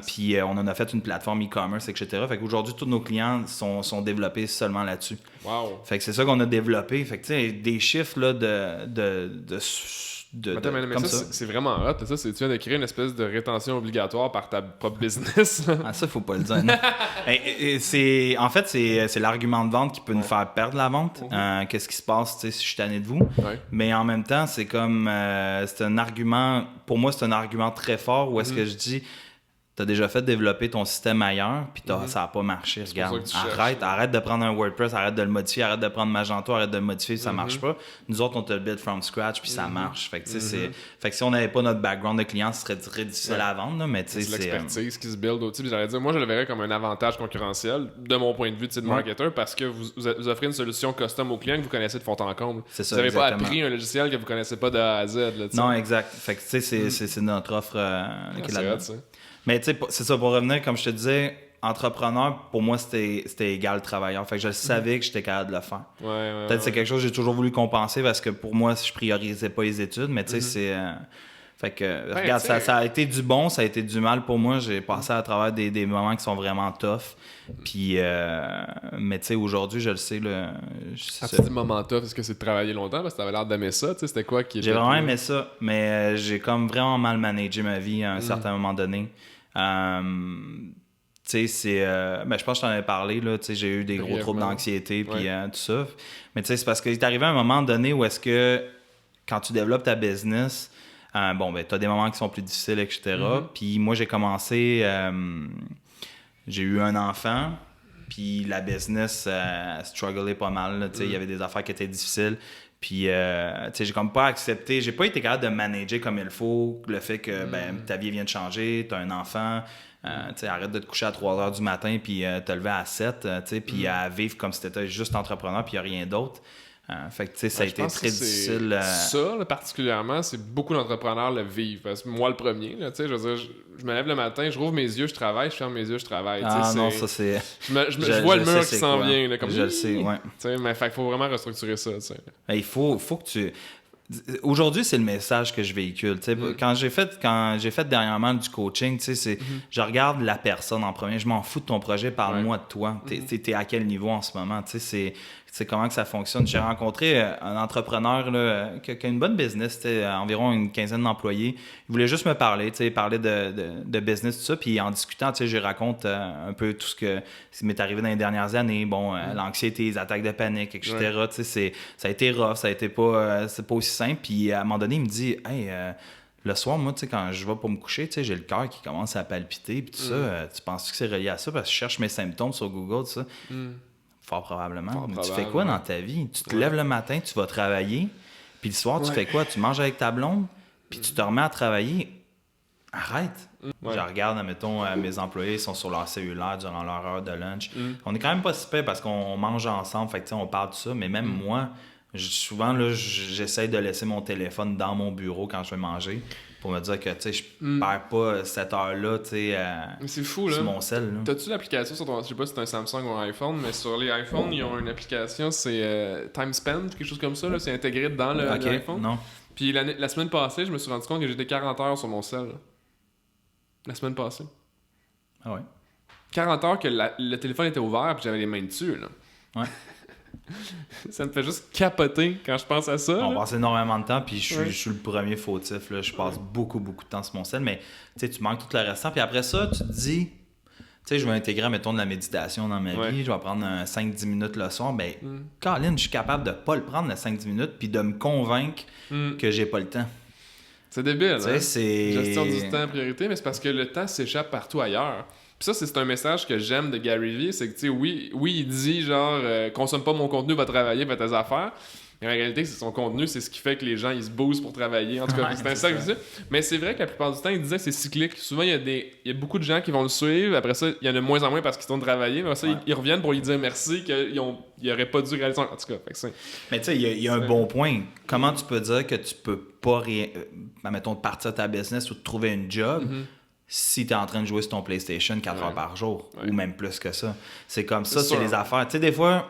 Puis on en a fait une plateforme e-commerce, etc. Fait qu'aujourd'hui, tous nos clients sont développés seulement là-dessus. Wow. Fait que c'est ça qu'on a développé. Fait que tu sais, des chiffres là, mais ça, c'est vraiment hot. Ça, tu viens de créer une espèce de rétention obligatoire par ta propre business. Ça, faut pas le dire. En fait, c'est l'argument de vente qui peut nous faire perdre la vente. Qu'est-ce qui se passe si je suis tanné de vous? Mais en même temps, c'est comme... c'est un argument... Pour moi, c'est un argument très fort où est-ce que je dis... Tu as déjà fait développer ton système ailleurs, puis ça n'a pas marché. Regarde, arrête de prendre un WordPress, arrête de le modifier, arrête de prendre Magento, arrête de le modifier, ça marche pas. Nous autres, on te le build from scratch, puis ça marche. Fait que, fait que si on n'avait pas notre background de client, ce serait très difficile à vendre. Là, mais c'est l'expertise qui se build au-dessus. Puis j'allais dire, moi, je le verrais comme un avantage concurrentiel, de mon point de vue de marketeur, parce que vous offrez une solution custom au client que vous connaissez de fond en comble. C'est ça, vous n'avez pas appris un logiciel que vous connaissez pas de A à Z. Là, non, exact. Fait que tu sais, c'est notre offre qui est là-dedans. Mais tu sais, c'est ça, pour revenir, comme je te disais, entrepreneur, pour moi, c'était égal travailleur. Fait que je savais que j'étais capable de le faire. Peut-être que c'est quelque chose que j'ai toujours voulu compenser parce que pour moi, je priorisais pas les études, mais tu sais, Fait que, regarde, ça a été du bon, ça a été du mal pour moi. J'ai passé à travers des moments qui sont vraiment tough. Puis, mais tu sais, aujourd'hui, je le sais. Tu dis moment tough, est-ce que c'est de travailler longtemps? Parce que t'avais l'air d'aimer ça. C'était quoi qui était. J'ai vraiment aimé ça, mais j'ai comme vraiment mal managé ma vie à un certain moment donné. Tu sais, c'est. Ben, je pense que je t'en avais parlé, là. Tu sais, j'ai eu des gros troubles d'anxiété, puis tout ça. Mais tu sais, c'est parce qu'il est arrivé à un moment donné où est-ce que, quand tu développes ta business, bon, ben, t'as des moments qui sont plus difficiles, etc. Puis moi, j'ai commencé. J'ai eu un enfant, puis la business strugglait pas mal. Tu sais, il y avait des affaires qui étaient difficiles. Puis, tu sais, j'ai comme pas accepté, j'ai pas été capable de manager comme il faut le fait que, ben, ta vie vient de changer, t'as un enfant, tu sais, arrête de te coucher à 3 heures du matin, puis te lever à 7, tu sais, puis à vivre comme si t'étais juste entrepreneur, puis il n'y a rien d'autre. Fait que, tu sais, ça a été très difficile. Ça, là, particulièrement, c'est beaucoup d'entrepreneurs le vivent. Parce que moi, le premier, là, tu sais, je veux dire, je me lève le matin, je rouvre mes yeux, je travaille, je ferme mes yeux, je travaille. Non, ça, c'est... Je vois le mur qui s'en vient. Là, comme... Je le sais, ouais. Tu sais, mais fait qu'il faut vraiment restructurer ça, tu sais. Il faut que tu... Aujourd'hui, c'est le message que je véhicule. Quand j'ai fait dernièrement du coaching, je regarde la personne en premier. Je m'en fous de ton projet, parle-moi de toi. T'es à quel niveau en ce moment? C'est comment que ça fonctionne. J'ai rencontré un entrepreneur là, qui a une bonne business, environ une quinzaine d'employés. Il voulait juste me parler de business, tout ça. Puis en discutant, je raconte un peu tout ce qui m'est arrivé dans les dernières années. Bon, l'anxiété, les attaques de panique, etc. Ça a été rough, ça a été c'est pas aussi simple. Puis à un moment donné, il me dit « Hey, le soir, moi, quand je vais pour me coucher, j'ai le cœur qui commence à palpiter. Puis tout ça, tu penses que c'est relié à ça? Parce que je cherche mes symptômes sur Google, tout ça. Fort probablement. Mais tu fais quoi dans ta vie? Tu te lèves le matin, tu vas travailler, puis le soir, tu fais quoi? Tu manges avec ta blonde, puis tu te remets à travailler. Arrête! Je regarde, admettons, mes employés sont sur leur cellulaire durant leur heure de lunch. On est quand même pas si pire parce qu'on mange ensemble, fait que on parle de ça, mais même moi, souvent, là, j'essaie de laisser mon téléphone dans mon bureau quand je vais manger pour me dire que je perds pas cette heure-là c'est fou, là. Sur mon cell. Là. T'as-tu l'application sur ton... Je sais pas si c'est un Samsung ou un iPhone, mais sur les iPhones, ils ont une application, c'est Time Spent, quelque chose comme ça. Là. C'est intégré dans l'iPhone. Non. Puis la semaine passée, je me suis rendu compte que j'étais 40 heures sur mon cell. Là. La semaine passée. Ah ouais? 40 heures que le téléphone était ouvert puis j'avais les mains dessus. Là. Ouais. Ça me fait juste capoter quand je pense à ça. On passe énormément de temps, puis je suis le premier fautif. Là. Je passe beaucoup de temps sur mon cell, mais tu manques tout le restant. Puis après ça, tu te dis, je vais intégrer, mettons, de la méditation dans ma vie, je vais prendre 5-10 minutes le soir. Ben, Colin, je suis capable de pas le prendre, le 5-10 minutes, puis de me convaincre que j'ai pas le temps. C'est débile, hein? C'est... Gestion du temps en priorité, mais c'est parce que le temps s'échappe partout ailleurs. Puis ça, c'est un message que j'aime de Gary Vee, c'est que, tu sais, oui, il dit, genre, consomme pas mon contenu, va travailler, fais tes affaires. Mais en réalité, c'est son contenu, c'est ce qui fait que les gens, ils se boostent pour travailler. En tout cas, c'est ça que je dis. Mais c'est vrai que la plupart du temps, il disait que c'est cyclique. Souvent, il y a beaucoup de gens qui vont le suivre. Après ça, il y en a de moins en moins parce qu'ils sont travailler. Mais après ça, ils reviennent pour lui dire merci, qu'ils n'auraient pas dû réaliser. En tout cas, fait que mais tu sais, il y a un bon point. Comment tu peux dire que tu peux pas, mettons, partir de ta business ou de trouver une job si tu es en train de jouer sur ton PlayStation 4 heures par jour, ou même plus que ça. C'est comme ça, c'est les affaires. Tu sais, des fois,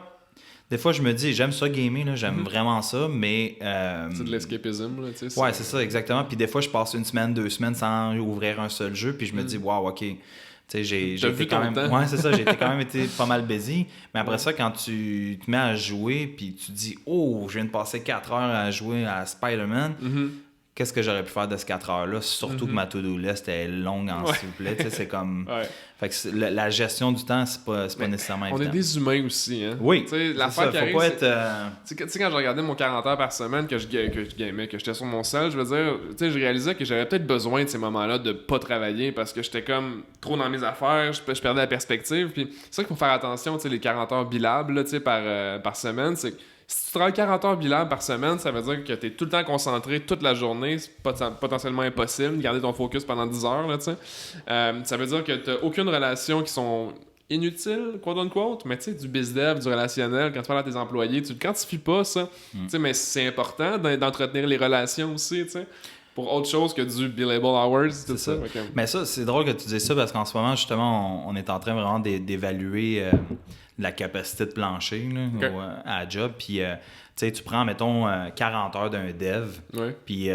je me dis, j'aime ça gamer, là, j'aime vraiment ça, mais... c'est de l'escapisme, là, tu sais. Ouais, c'est ça, exactement. Puis des fois, je passe 1 semaine, 2 semaines sans ouvrir un seul jeu, puis je me dis, wow, OK, tu sais, j'ai été quand même... Ouais, c'est ça, j'ai quand même été pas mal busy. Mais après ça, quand tu te mets à jouer, puis tu dis, oh, je viens de passer 4 heures à jouer à Spider-Man... Qu'est-ce que j'aurais pu faire de ces 4 heures-là? Surtout que ma to-do list est longue, s'il vous plaît. C'est comme... Fait que la gestion du temps, c'est pas nécessairement évident. On est des humains aussi, hein? Oui, l'affaire qui arrive, faut pas être... Tu sais, quand je regardais mon 40 heures par semaine que je gamais, que j'étais sur mon cell, je veux dire, tu sais, je réalisais que j'avais peut-être besoin de ces moments-là de pas travailler parce que j'étais comme trop dans mes affaires, je perdais la perspective. Puis c'est ça qu'il faut faire attention, tu sais, les 40 heures billables, tu sais, par semaine, c'est que si tu travailles 40 heures bilan par semaine, ça veut dire que tu es tout le temps concentré toute la journée. C'est potentiellement impossible de garder ton focus pendant 10 heures. Là, ça veut dire que tu n'as aucune relation qui sont inutiles, quote unquote, mais tu sais, du bizdev, du relationnel, quand tu parles à tes employés, tu ne quantifies pas ça. Mais c'est important d'entretenir les relations aussi. T'sais. pour autre chose que du billable hours, tout ça. Okay. Mais ça, c'est drôle que tu dises ça parce qu'en ce moment, justement, on est en train vraiment d'évaluer la capacité de plancher là, à la job. Puis, tu prends, mettons, 40 heures d'un dev. Puis,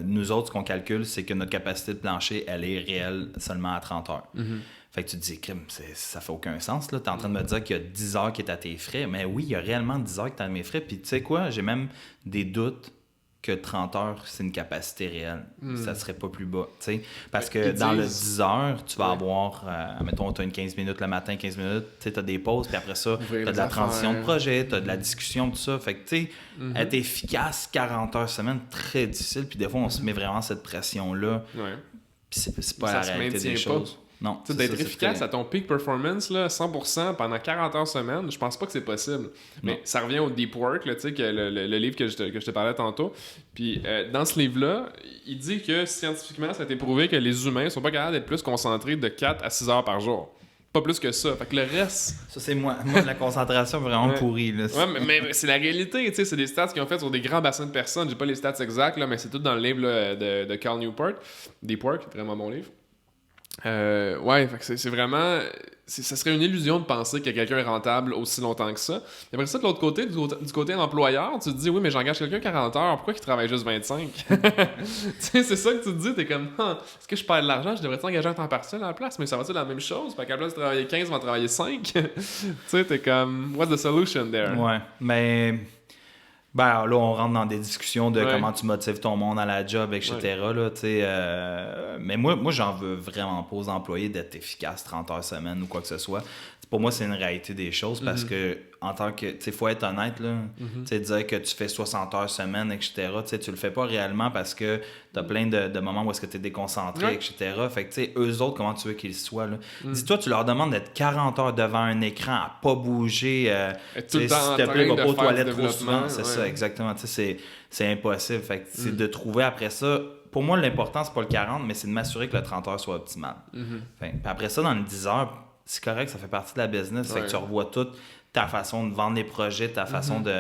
nous autres, ce qu'on calcule, c'est que notre capacité de plancher, elle est réelle seulement à 30 heures. Fait que tu te dis, crime, ça fait aucun sens. Tu es en train de me dire qu'il y a 10 heures qui est à tes frais. Mais oui, il y a réellement 10 heures qui est à mes frais. Puis, tu sais quoi, j'ai même des doutes que 30 heures, c'est une capacité réelle. Ça serait pas plus bas. T'sais. Parce que dans le 10 heures, tu vas avoir, mettons, tu as une 15 minutes le matin, 15 minutes, tu as des pauses, puis après ça, tu as de la transition de projet, tu as de la discussion, tout ça. Fait que, tu sais, être efficace 40 heures semaine, très difficile. Puis des fois, on se met vraiment cette pression-là. Puis c'est pas la réalité des choses. Non, d'être efficace à ton peak performance là, 100% pendant 40 heures semaine, je pense pas que c'est possible. Mais ça revient au Deep Work, là, que le livre que je te parlais tantôt. Puis dans ce livre-là, il dit que scientifiquement, ça a été prouvé que les humains sont pas capables d'être plus concentrés de 4 à 6 heures par jour. Pas plus que ça. Fait que le reste... Ça, c'est moi. La concentration est vraiment pourrie. Là. Mais c'est la réalité. C'est des stats qu'ils ont fait sur des grands bassins de personnes. J'ai pas les stats exacts, là, mais c'est tout dans le livre là, de Cal Newport. Deep Work, vraiment bon livre. Fait que c'est vraiment... ça serait une illusion de penser que quelqu'un est rentable aussi longtemps que ça. Et après ça, de l'autre côté, du côté employeur, tu te dis, oui, mais j'engage quelqu'un 40 heures, pourquoi il travaille juste 25? C'est ça que tu te dis, t'es comme, est-ce que je perds de l'argent, je devrais t'engager un temps partiel à la place, mais ça va-tu la même chose? Fait qu'à la place de travailler 15, on va travailler 5? Tu sais, t'es comme, what's the solution there? Ouais, mais... Ben là, on rentre dans des discussions de comment tu motives ton monde à la job, etc. Là, mais moi, j'en veux vraiment pas aux employés d'être efficaces 30 heures semaine ou quoi que ce soit. Pour moi, c'est une réalité des choses parce que, en tant que. Tu sais, faut être honnête, là. Tu sais, dire que tu fais 60 heures semaine, etc. Tu sais, tu le fais pas réellement parce que t'as plein de moments où est-ce que t'es déconcentré, etc. Fait que, tu sais, eux autres, comment tu veux qu'ils soient, là? Dis-toi, tu leur demandes d'être 40 heures devant un écran à pas bouger. Tout le temps s'il te plaît, va pas aux toilettes trop souvent. C'est ça, exactement. Tu sais, c'est impossible. Fait que c'est de trouver après ça. Pour moi, l'important, c'est pas le 40, mais c'est de m'assurer que le 30 heures soit optimal. Puis après ça, dans le 10 heures, c'est correct, ça fait partie de la business. Fait que tu revois toute ta façon de vendre les projets, ta façon de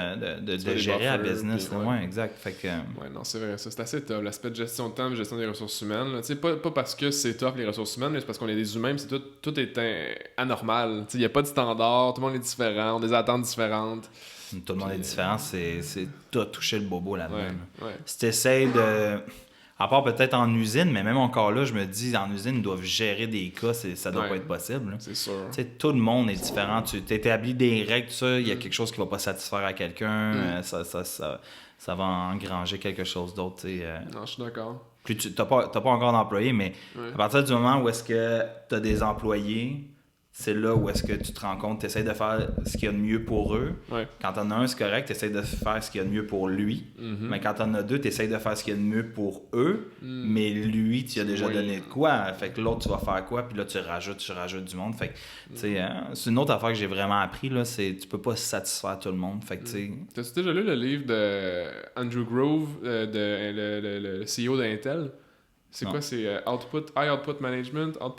gérer la business. Puis, exact. Fait que... Ouais, non, c'est vrai. Ça, c'est assez tough. L'aspect de gestion de temps, gestion des ressources humaines. Tu sais, pas parce que c'est tough les ressources humaines, mais c'est parce qu'on est des humains, c'est tout est anormal. Tu sais, il n'y a pas de standard, tout le monde est différent, on a des attentes différentes. Tout le monde est différent, t'as touché le bobo là-dedans. Ouais. Si t'essayes de... À part peut-être en usine, mais même encore là, je me dis, en usine, ils doivent gérer des cas, ça doit pas être possible. Là. C'est sûr. T'sais, tout le monde est différent. Tu établis des règles, tout ça, il y a quelque chose qui va pas satisfaire à quelqu'un, ça va engranger quelque chose d'autre. Non, je suis d'accord. Puis t'as pas encore d'employés, mais à partir du moment où est-ce que t'as des employés, c'est là où est-ce que tu te rends compte, tu essaies de faire ce qu'il y a de mieux pour eux. Quand t'en as un, c'est correct, tu essaies de faire ce qu'il y a de mieux pour lui. Mais quand t'en as deux, tu essaies de faire ce qu'il y a de mieux pour eux. Mais lui, tu as déjà donné de quoi. Fait que l'autre, tu vas faire quoi? Puis là, tu rajoutes du monde. Fait que, c'est une autre affaire que j'ai vraiment appris, là, c'est tu peux pas satisfaire tout le monde. Fait que, T'as-tu déjà lu le livre de Andrew Grove, le CEO d'Intel? C'est quoi? C'est High Output Management? Là,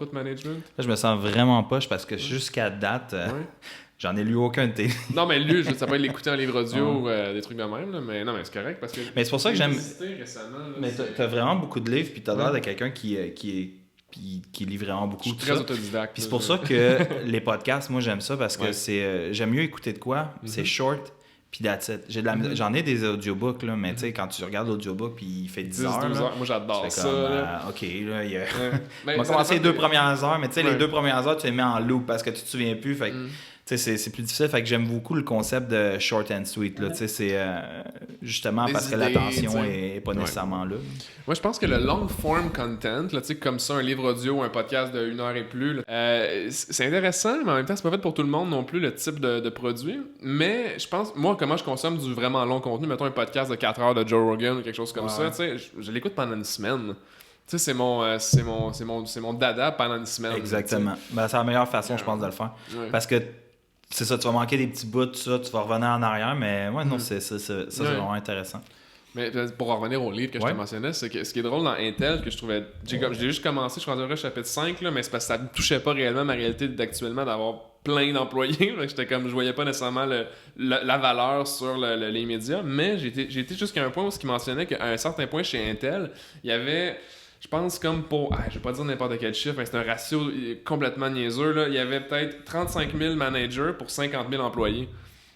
je me sens vraiment poche parce que jusqu'à date, j'en ai lu aucun de tes... Non, mais lu, ça peut être l'écouter en livre audio ou des trucs de même, là, mais non, mais c'est correct parce que... Mais c'est pour ça que j'aime... Récemment, là, mais t'as vraiment beaucoup de livres, puis t'as l'air de quelqu'un qui lit vraiment beaucoup. Je suis très autodidacte. Puis c'est pour ça que les podcasts, moi, j'aime ça parce que j'aime mieux écouter de quoi, c'est short, puis that's it. J'en ai des audiobooks, là, mais tu sais, quand tu regardes l'audiobook, puis il fait 10 heures. Là, moi, j'adore ça. Comme, OK, là, on va commencer les 2 premières heures, mais tu sais, les 2 premières heures, tu les mets en loop parce que tu te souviens plus. Fait c'est plus difficile. Fait que j'aime beaucoup le concept de short and sweet. Là, c'est justement parce que l'attention est pas nécessairement là. Moi, je pense que le long form content, là, comme ça, un livre audio, un podcast de 1 heure et plus, là, c'est intéressant, mais en même temps, c'est pas fait pour tout le monde non plus, le type de produit. Mais je pense, moi, comment je consomme du vraiment long contenu, mettons un podcast de 4 heures de Joe Rogan ou quelque chose comme ça, je l'écoute pendant une semaine. Tu sais, c'est mon dada pendant une semaine. Exactement. Ben, c'est la meilleure façon, je pense, de le faire. Parce que c'est ça, tu vas manquer des petits bouts, tout ça, tu vas revenir en arrière, mais non, c'est vraiment intéressant. Mais pour revenir au livre que je te mentionnais, c'est que ce qui est drôle dans Intel, que je trouvais... J'ai juste commencé, je suis rendu au chapitre 5, là, mais c'est parce que ça ne touchait pas réellement ma réalité d'actuellement d'avoir plein d'employés. J'étais comme, je voyais pas nécessairement la valeur sur les médias, mais j'ai été jusqu'à un point où ce qui mentionnait qu'à un certain point chez Intel, il y avait, je pense comme pour, je vais pas dire n'importe quel chiffre, mais c'est un ratio complètement niaiseux, là. Il y avait peut-être 35 000 managers pour 50 000 employés.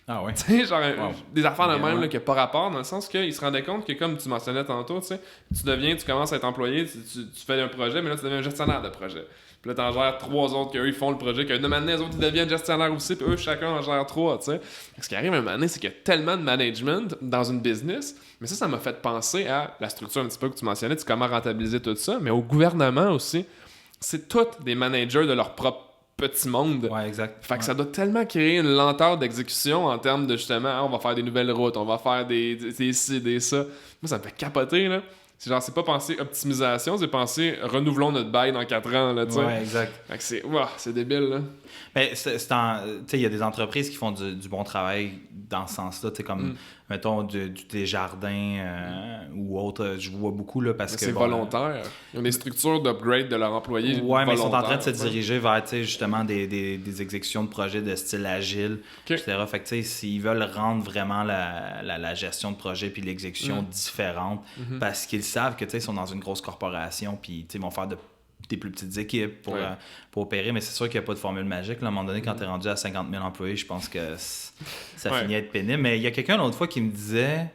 Ah ouais. Tu sais, genre, des affaires de même ouais. là, qui n'ont pas rapport, dans le sens qu'ils se rendaient compte que, comme tu mentionnais tantôt, tu sais, tu commences à être employé, tu fais un projet, mais là, tu deviens un gestionnaire de projet. Puis là, t'en gères 3 autres qu'eux, ils font le projet, que de maintenant, les autres, ils deviennent gestionnaires aussi, puis eux, chacun en gère 3, tu sais. Ce qui arrive à un moment donné, c'est qu'il y a tellement de management dans une business, mais ça m'a fait penser à la structure un petit peu que tu mentionnais, comment rentabiliser tout ça, mais au gouvernement aussi. C'est tous des managers de leur propre petit monde. Ouais, exact. Fait que ça doit tellement créer une lenteur d'exécution en termes de justement, on va faire des nouvelles routes, on va faire des ci, des ça. Moi, ça me fait capoter, là. C'est genre, c'est pas penser optimisation, c'est penser renouvelons notre bail dans 4 ans, là, tu sais. Ouais, exact. Fait que c'est débile, là. Mais tu sais, il y a des entreprises qui font du bon travail dans ce sens-là, tu sais, comme, mettons, des jardins ou autre, je vois beaucoup, là, parce que... C'est volontaire. Ils ont des structures d'upgrade de leurs employés. Ouais, mais ils sont en train de se diriger vers, tu sais, justement, des exécutions de projets de style agile, etc. Fait que, tu sais, s'ils veulent rendre vraiment la gestion de projet puis l'exécution différente, parce qu'ils savent que, tu sais, ils sont dans une grosse corporation, puis, tu sais, ils vont faire des plus petites équipes pour opérer, mais c'est sûr qu'il n'y a pas de formule magique. Là, à un moment donné, quand tu es rendu à 50 000 employés, je pense que ça finit à être pénible. Mais il y a quelqu'un l'autre fois qui me disait,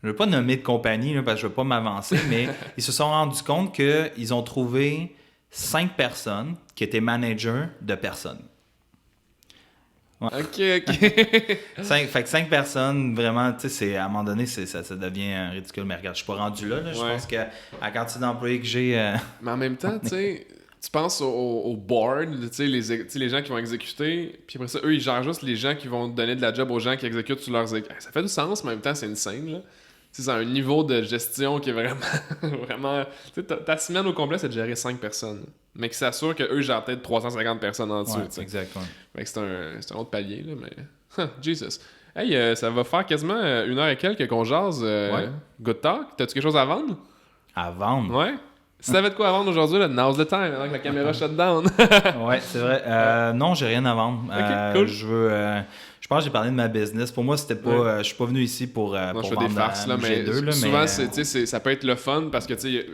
je ne veux pas nommer de compagnie là, parce que je ne veux pas m'avancer, mais ils se sont rendus compte qu'ils ont trouvé 5 personnes qui étaient managers de personnes. Ouais. OK. Fait que 5 personnes, vraiment, tu sais, à un moment donné, ça devient ridicule. Mais regarde, je suis pas rendu là. Je pense qu'à la quantité d'employés que j'ai... Mais en même temps, tu sais, tu penses au board, tu sais, les gens qui vont exécuter, puis après ça, eux, ils gèrent juste les gens qui vont donner de la job aux gens qui exécutent sur leurs équipes. Ça fait du sens, mais en même temps, c'est une scène, là. C'est un niveau de gestion qui est vraiment... vraiment... Tu sais, ta semaine au complet, c'est de gérer 5 personnes. Mais qui s'assure qu'eux gèrent peut-être 350 personnes en dessous. Ouais, exact, ouais. Fait que c'est un autre palier, là, mais... Jesus. Hey, ça va faire quasiment 1 heure et quelques qu'on jase. Good talk. T'as-tu quelque chose à vendre? À vendre? Ouais. Si t'avais de quoi à vendre aujourd'hui, là, now's the time, avant que la caméra shut down. Ouais, c'est vrai. Non, j'ai rien à vendre. Ok, cool. Je pense que j'ai parlé de ma business. Pour moi, c'était pas. Je suis pas venu ici pour je fais vendre des farces, là, mais G2, là, souvent, ça peut être le fun parce que, tu sais,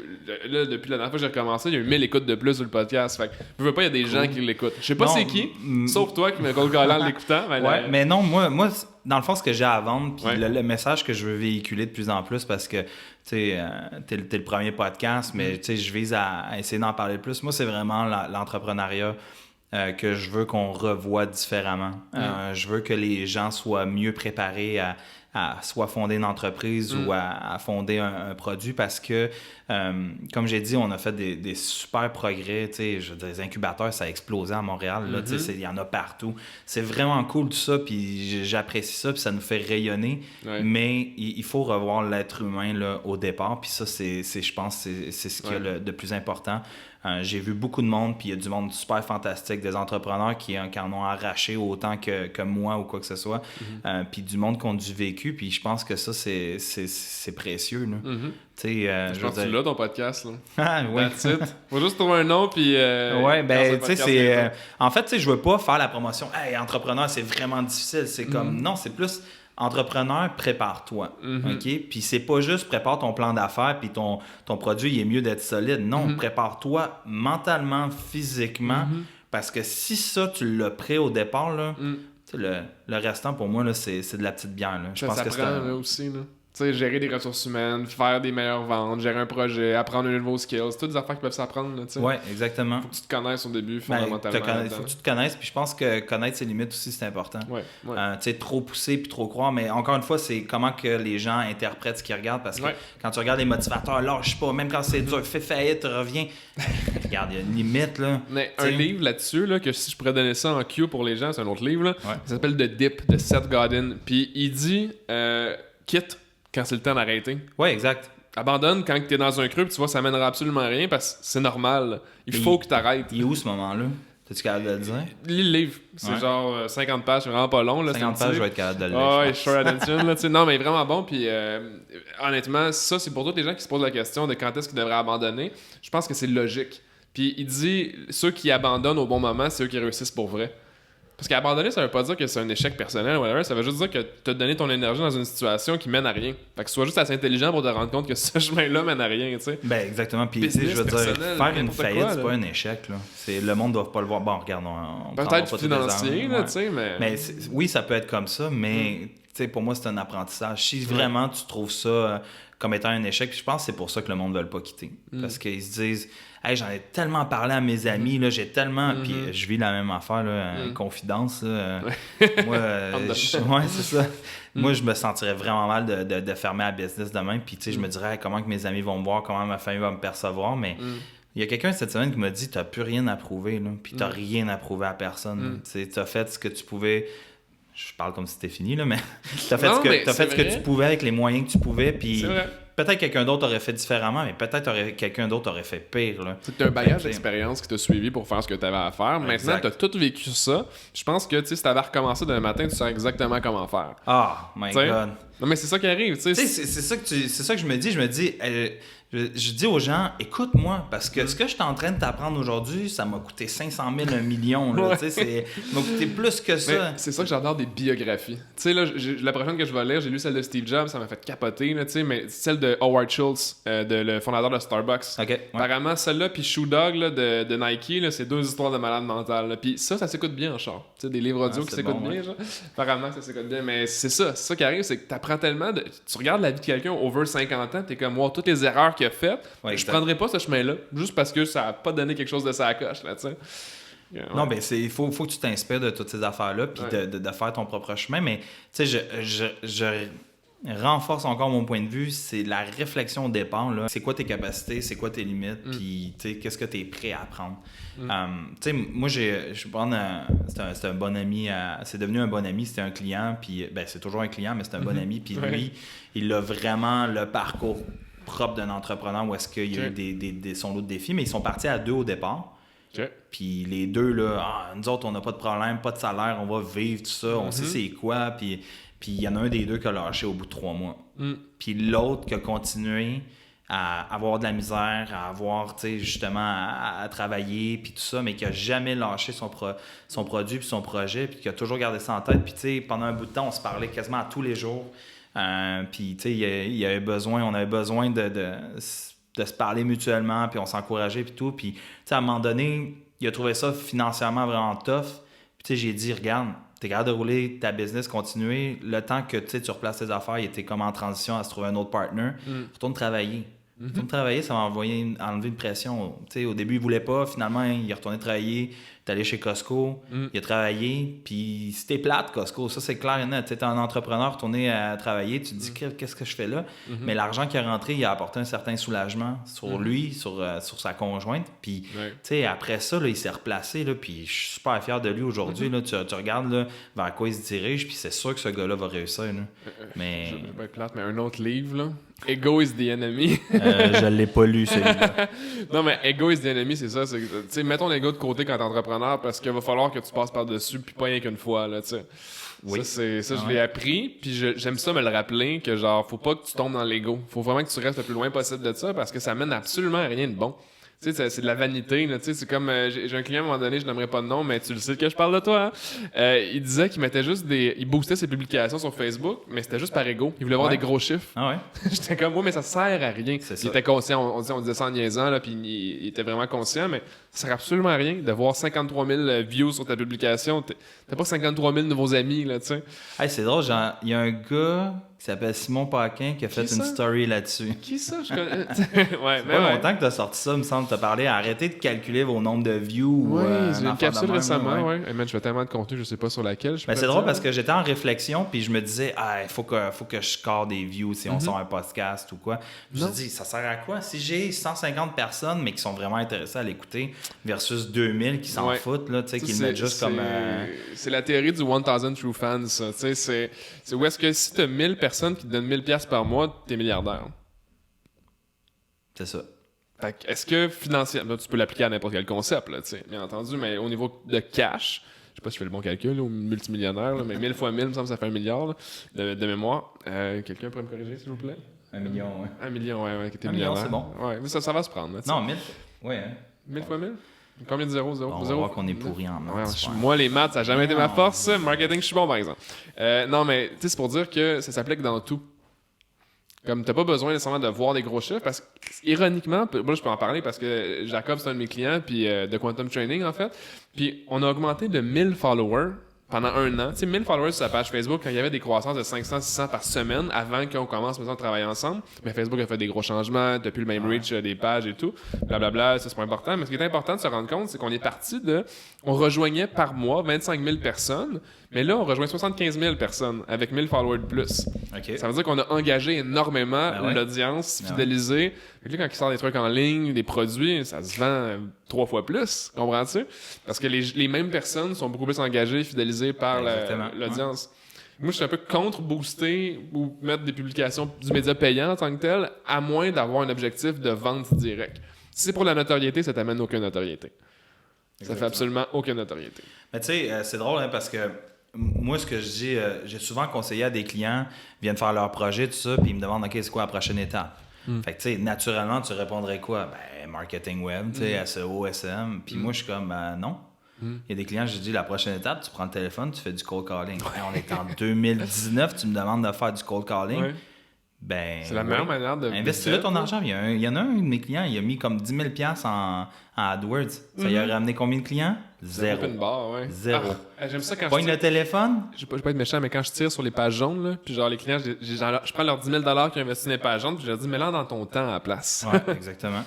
là, depuis la dernière fois que j'ai recommencé, il y a eu 1000 écoutes de plus sur le podcast. Fait que, je veux pas, il y a des gens qui l'écoutent. Je sais pas c'est qui, sauf toi qui me colle en l'écoutant. Mais non, moi, dans le fond, ce que j'ai à vendre, puis le message que je veux véhiculer de plus en plus, parce que, tu sais, t'es le premier podcast, mais, tu sais, je vise à essayer d'en parler plus. Moi, c'est vraiment l'entrepreneuriat. Que je veux qu'on revoie différemment. Je veux que les gens soient mieux préparés à soit fonder une entreprise ou à fonder un produit parce que, comme j'ai dit, on a fait des super progrès. Je veux dire, les incubateurs, ça a explosé à Montréal. Il y en a partout. C'est vraiment cool tout ça, puis j'apprécie ça, puis ça nous fait rayonner. Ouais. Mais il faut revoir l'être humain là, au départ, puis ça, je pense, c'est ce qu'il y a de plus important. J'ai vu beaucoup de monde, puis il y a du monde super fantastique, des entrepreneurs qui en ont arraché autant que moi ou quoi que ce soit, puis du monde qui ont du vécu, puis je pense que ça, c'est précieux. Là. Je pense que tu l'as, ton podcast. Là. Ah, oui. Faut juste trouver un nom, puis... ouais, ben, tu sais, c'est... en fait, tu sais, je veux pas faire la promotion. « Hey, entrepreneur, c'est vraiment difficile. » C'est comme... Non, c'est plus... Entrepreneur, prépare-toi, OK? Puis c'est pas juste prépare ton plan d'affaires puis ton produit, il est mieux d'être solide. Non, prépare-toi mentalement, physiquement, parce que si ça, tu l'as prêt au départ, là, le restant, pour moi, là, c'est de la petite bière. Là. Je pense que c'est là aussi, là. Tu sais, gérer des ressources humaines, faire des meilleures ventes, gérer un projet, apprendre de nouveaux skills, c'est toutes des affaires qui peuvent s'apprendre. Oui, exactement. Faut que tu te connaisses au début, fondamentalement. Faut que tu te connaisses, puis je pense que connaître ses limites aussi, c'est important. Ouais. Tu sais, trop pousser puis trop croire, mais encore une fois, c'est comment que les gens interprètent ce qu'ils regardent, parce que quand tu regardes les motivateurs, lâche pas, même quand c'est dur, fais faillite, reviens. Regarde, il y a une limite, là. Mais un livre là-dessus, là, que si je pourrais donner ça en cue pour les gens, c'est un autre livre, là. Ça s'appelle The Dip, de Seth Godin. Puis il dit, quitte quand c'est le temps d'arrêter. Oui, exact. Abandonne quand t'es dans un creux, puis tu vois, ça mènera absolument rien parce que c'est normal. Il faut que t'arrêtes. Il est où ce moment-là? T'es-tu capable de le dire? Lis le livre. C'est genre 50 pages, c'est vraiment pas long. Là, 50 pages, je vais être capable de le lire. Ah ouais, short attention. Là, non, mais vraiment bon. Puis honnêtement, ça, c'est pour tous les gens qui se posent la question de quand est-ce qu'ils devraient abandonner. Je pense que c'est logique. Puis il dit, ceux qui abandonnent au bon moment, c'est eux qui réussissent pour vrai. Parce qu'abandonner, ça veut pas dire que c'est un échec personnel ou whatever, ça veut juste dire que t'as donné ton énergie dans une situation qui mène à rien. Fait que sois juste assez intelligent pour te rendre compte que ce chemin-là mène à rien, tu sais. Ben exactement, puis tu sais, je veux dire, faire une faillite, c'est pas un échec, là. Le monde doit pas le voir. Bon, regarde, on peut-être financier, là, tu sais, mais oui, ça peut être comme ça, mais tu sais, pour moi, c'est un apprentissage. Si vraiment tu trouves ça comme étant un échec, puis je pense que c'est pour ça que le monde ne veut pas quitter. Parce qu'ils se disent, hey, j'en ai tellement parlé à mes amis, là, j'ai tellement. Puis je vis la même affaire, là, confidence. Là, moi, ouais, c'est ça. Moi, je me sentirais vraiment mal de fermer la business demain. Puis, tu sais, je me dirais, hey, comment que mes amis vont me voir, comment ma famille va me percevoir. Mais il y a quelqu'un cette semaine qui m'a dit, t'as plus rien à prouver, là. Puis, t'as rien à prouver à personne. Tu sais, t'as fait ce que tu pouvais. Je parle comme si c'était fini, là, mais t'as fait ce que tu pouvais avec les moyens que tu pouvais, puis peut-être quelqu'un d'autre aurait fait différemment, mais peut-être quelqu'un d'autre aurait fait pire. Là. C'est un bagage d'expérience qui t'a suivi pour faire ce que tu avais à faire. Maintenant, t'as tout vécu ça. Je pense que si t'avais recommencé demain matin, tu saurais exactement comment faire. Ah, my God. Non, mais c'est ça qui arrive. C'est ça que je me dis. Je dis aux gens, écoute-moi, parce que ce que je suis en train de t'apprendre aujourd'hui, ça m'a coûté 500 000, 1 million. Là, ça m'a coûté plus que ça. C'est ça que j'adore des biographies. Tu sais, là, la prochaine que je vais lire, j'ai lu celle de Steve Jobs, ça m'a fait capoter, là, mais celle de Howard Schultz, le fondateur de Starbucks. Okay, apparemment, celle-là, puis Shoe Dog là, de Nike, là, c'est 2 histoires de malade mental. Puis ça s'écoute bien en char. Tu sais, des livres audio qui s'écoutent bien, genre. Apparemment, ça s'écoute bien. Mais c'est ça qui arrive, c'est que t'apprends tellement tu regardes la vie de quelqu'un over 50 ans, t'es comme, wow, toutes les erreurs qu'il a faites, je prendrais pas ce chemin-là, juste parce que ça a pas donné quelque chose de sa coche, là, tu sais. Non, ben il faut que tu t'inspires de toutes ces affaires-là, puis de faire ton propre chemin. Mais, tu sais, je renforce encore mon point de vue, c'est la réflexion au départ, là. C'est quoi tes capacités, c'est quoi tes limites, puis, tu sais, qu'est-ce que tu es prêt à apprendre. Tu sais, moi, c'était un bon ami, c'est devenu un bon ami, c'était un client, puis, ben, c'est toujours un client, mais c'est un bon ami, puis lui, il a vraiment le parcours propre d'un entrepreneur où est-ce qu'il y a eu son lot de défis, mais ils sont partis à 2 au départ. Puis les 2, là, nous autres, on n'a pas de problème, pas de salaire, on va vivre, tout ça, on sait c'est quoi. Puis il y en a un des 2 qui a lâché au bout de 3 mois. Puis l'autre qui a continué à avoir de la misère, à avoir, tu sais, justement, à travailler, puis tout ça, mais qui a jamais lâché son produit, puis son projet, puis qui a toujours gardé ça en tête. Puis, tu sais, pendant un bout de temps, on se parlait quasiment à tous les jours. Puis, tu sais, on avait besoin de se parler mutuellement, puis on s'encourageait, puis tout. Puis, tu sais, à un moment donné, il a trouvé ça financièrement vraiment tough. Puis, tu sais, j'ai dit, regarde, t'es capable de rouler ta business, continuer. Le temps que tu replaces tes affaires, il était comme en transition à se trouver un autre partner. Retourne travailler. Retourne travailler, ça m'a enlevé une pression. Tu sais, au début, il voulait pas. Finalement, il est retourné travailler. Il est allé chez Costco. Il a travaillé. Puis c'était plate, Costco. Ça, c'est clair et net. Tu es un entrepreneur retourné à travailler. Tu te dis, qu'est-ce que je fais là? Mais l'argent qui est rentré, il a apporté un certain soulagement sur lui, sur sa conjointe. Puis, tu sais, après ça, là, il s'est replacé. Là, puis je suis super fier de lui aujourd'hui. Là, tu regardes là, vers quoi il se dirige. Puis c'est sûr que ce gars-là va réussir. Là. Mais... Je vais pas être plate, mais un autre livre, là. Ego is the enemy. Je l'ai pas lu, celui-là. Non, mais ego is the enemy, c'est ça. Tu sais, mets ton ego de côté quand t'es entrepreneur parce qu'il va falloir que tu passes par-dessus, puis pas rien qu'une fois, là, tu sais. Oui. Ça, je l'ai appris, puis j'aime ça me le rappeler, que genre, faut pas que tu tombes dans l'ego. Faut vraiment que tu restes le plus loin possible de ça parce que ça mène absolument à rien de bon. Tu sais, c'est de la vanité, là, tu sais, c'est comme, j'ai un client à un moment donné, je n'aimerais pas de nom, mais tu le sais que je parle de toi, hein? Il disait qu'il mettait juste il boostait ses publications sur Facebook, mais c'était juste par ego. Il voulait avoir des gros chiffres. Ah ouais? J'étais comme, moi, mais ça sert à rien. Il était conscient, on disait ça en niaisant, là, puis il était vraiment conscient, mais ça sert absolument à rien de voir 53 000 views sur ta publication. T'as pas 53 000 nouveaux amis, là, tu sais. Hey, c'est drôle, il y a un gars qui s'appelle Simon Paquin qui a fait une story là-dessus. Qui ça? Je connais. Ouais, mais pas longtemps que t'as sorti ça, me semble, t'as parlé. Arrêtez de calculer vos nombres de views. Oui, j'ai une capsule récemment, ouais. Hey, man, je fais tellement de contenu, je sais pas sur laquelle. Ben, c'est drôle parce que j'étais en réflexion, puis je me disais, il faut que je score des views si on sort un podcast ou quoi. Je me dis, ça sert à quoi? Si j'ai 150 personnes, mais qui sont vraiment intéressées à l'écouter, versus 2000 qui s'en foutent, là, tu sais, qui le mettent juste comme. C'est la théorie du 1000 True Fans, ça. Tu sais, c'est où est-ce que si t'as 1000 personnes qui te donnent 1000$ par mois, t'es milliardaire. C'est ça. Fait que est-ce que financièrement, tu peux l'appliquer à n'importe quel concept, là, tu sais, bien entendu, mais au niveau de cash, je sais pas si je fais le bon calcul, là, au multimillionnaire, là, mais 1000 fois 1000, il me semble que ça fait 1 milliard là, de mémoire. Quelqu'un pourrait me corriger, s'il vous plaît? 1 million, ouais. 1 million, ouais, qui était 1 millionnaire. million, c'est bon. Ouais, mais ça va se prendre, là, non, 1000, ouais, hein. 1000 fois 1000? Combien de zéros? On va voir qu'on est pourri en maths. Moi, les maths, ça n'a jamais été ma force. Marketing, je suis bon, par exemple. Non, mais tu sais, c'est pour dire que ça s'applique dans tout. Comme t'as pas besoin nécessairement de voir des gros chiffres, parce que, ironiquement, moi je peux en parler parce que Jacob, c'est un de mes clients, puis de Quantum Training, en fait. Puis on a augmenté de 1000 followers pendant un an. Tu sais, 1000 followers sur sa page Facebook, quand il y avait des croissances de 500-600 par semaine, avant qu'on commence maintenant à travailler ensemble, mais Facebook a fait des gros changements, t'as plus le même reach des pages et tout, blablabla, ça c'est pas important. Mais ce qui est important de se rendre compte, c'est qu'on est parti de... On rejoignait par mois 25 000 personnes, mais là, on rejoint 75 000 personnes avec 1000 followers de plus. Okay. Ça veut dire qu'on a engagé énormément l'audience, fidélisé. Et là, quand il sort des trucs en ligne, des produits, ça se vend 3 fois plus, comprends-tu? Parce que les mêmes personnes sont beaucoup plus engagées, fidélisées par l'audience. Moi, je suis un peu contre booster ou mettre des publications du média payant en tant que tel, à moins d'avoir un objectif de vente directe. Si c'est pour la notoriété, ça t'amène aucune notoriété. Ça fait absolument aucune notoriété. Mais tu sais, c'est drôle hein, parce que moi, ce que je dis, j'ai souvent conseillé à des clients, ils viennent faire leur projet, tout ça, puis ils me demandent, OK, c'est quoi la prochaine étape? Fait que, tu sais, naturellement, tu répondrais quoi? Ben, marketing web, tu sais, SEO, SM. Puis moi, je suis comme, non. Il y a des clients, j'ai dit, la prochaine étape, tu prends le téléphone, tu fais du cold calling. On est en 2019, tu me demandes de faire du cold calling. Ouais. Ben, c'est la meilleure manière de... Investis là ton argent. Il y en a un de mes clients, il a mis comme 10 000 $ en AdWords. Ça lui a ramené combien de clients? Zéro. Open bar, ouais. Zéro. J'aime ça quand Pogne le téléphone. Je vais pas être méchant, mais quand je tire sur les pages jaunes, là, puis genre les clients, je prends leurs 10 000 $ qui ont investi dans les pages jaunes, puis je leur dis, mets-le dans ton temps à la place. Ouais, exactement.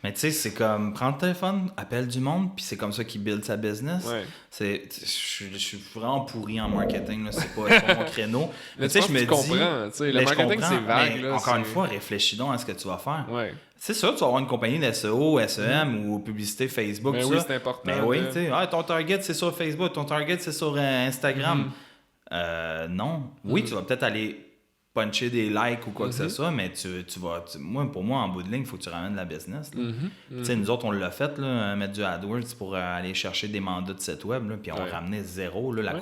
Mais tu sais, c'est comme prendre le téléphone, appelle du monde, puis c'est comme ça qu'il build sa business. Ouais. Je suis vraiment pourri en marketing, là, c'est pas mon créneau. Mais tu sais, je me comprends, tu sais, le marketing c'est vague. Là, encore une fois, réfléchis donc à ce que tu vas faire. Ouais. C'est sûr, tu vas avoir une compagnie d'SEO, SEM ou publicité Facebook, mais tout oui, ça. c'est important. Mais oui, tu sais, ton target c'est sur Facebook, ton target c'est sur Instagram. Non. Oui, tu vas peut-être aller puncher des likes ou quoi que ce soit, mais tu vas... pour moi, en bout de ligne, il faut que tu ramènes de la business. Tu sais, nous autres, on l'a fait, là, mettre du AdWords pour aller chercher des mandats de site web, là, puis on ramenait zéro. Là, la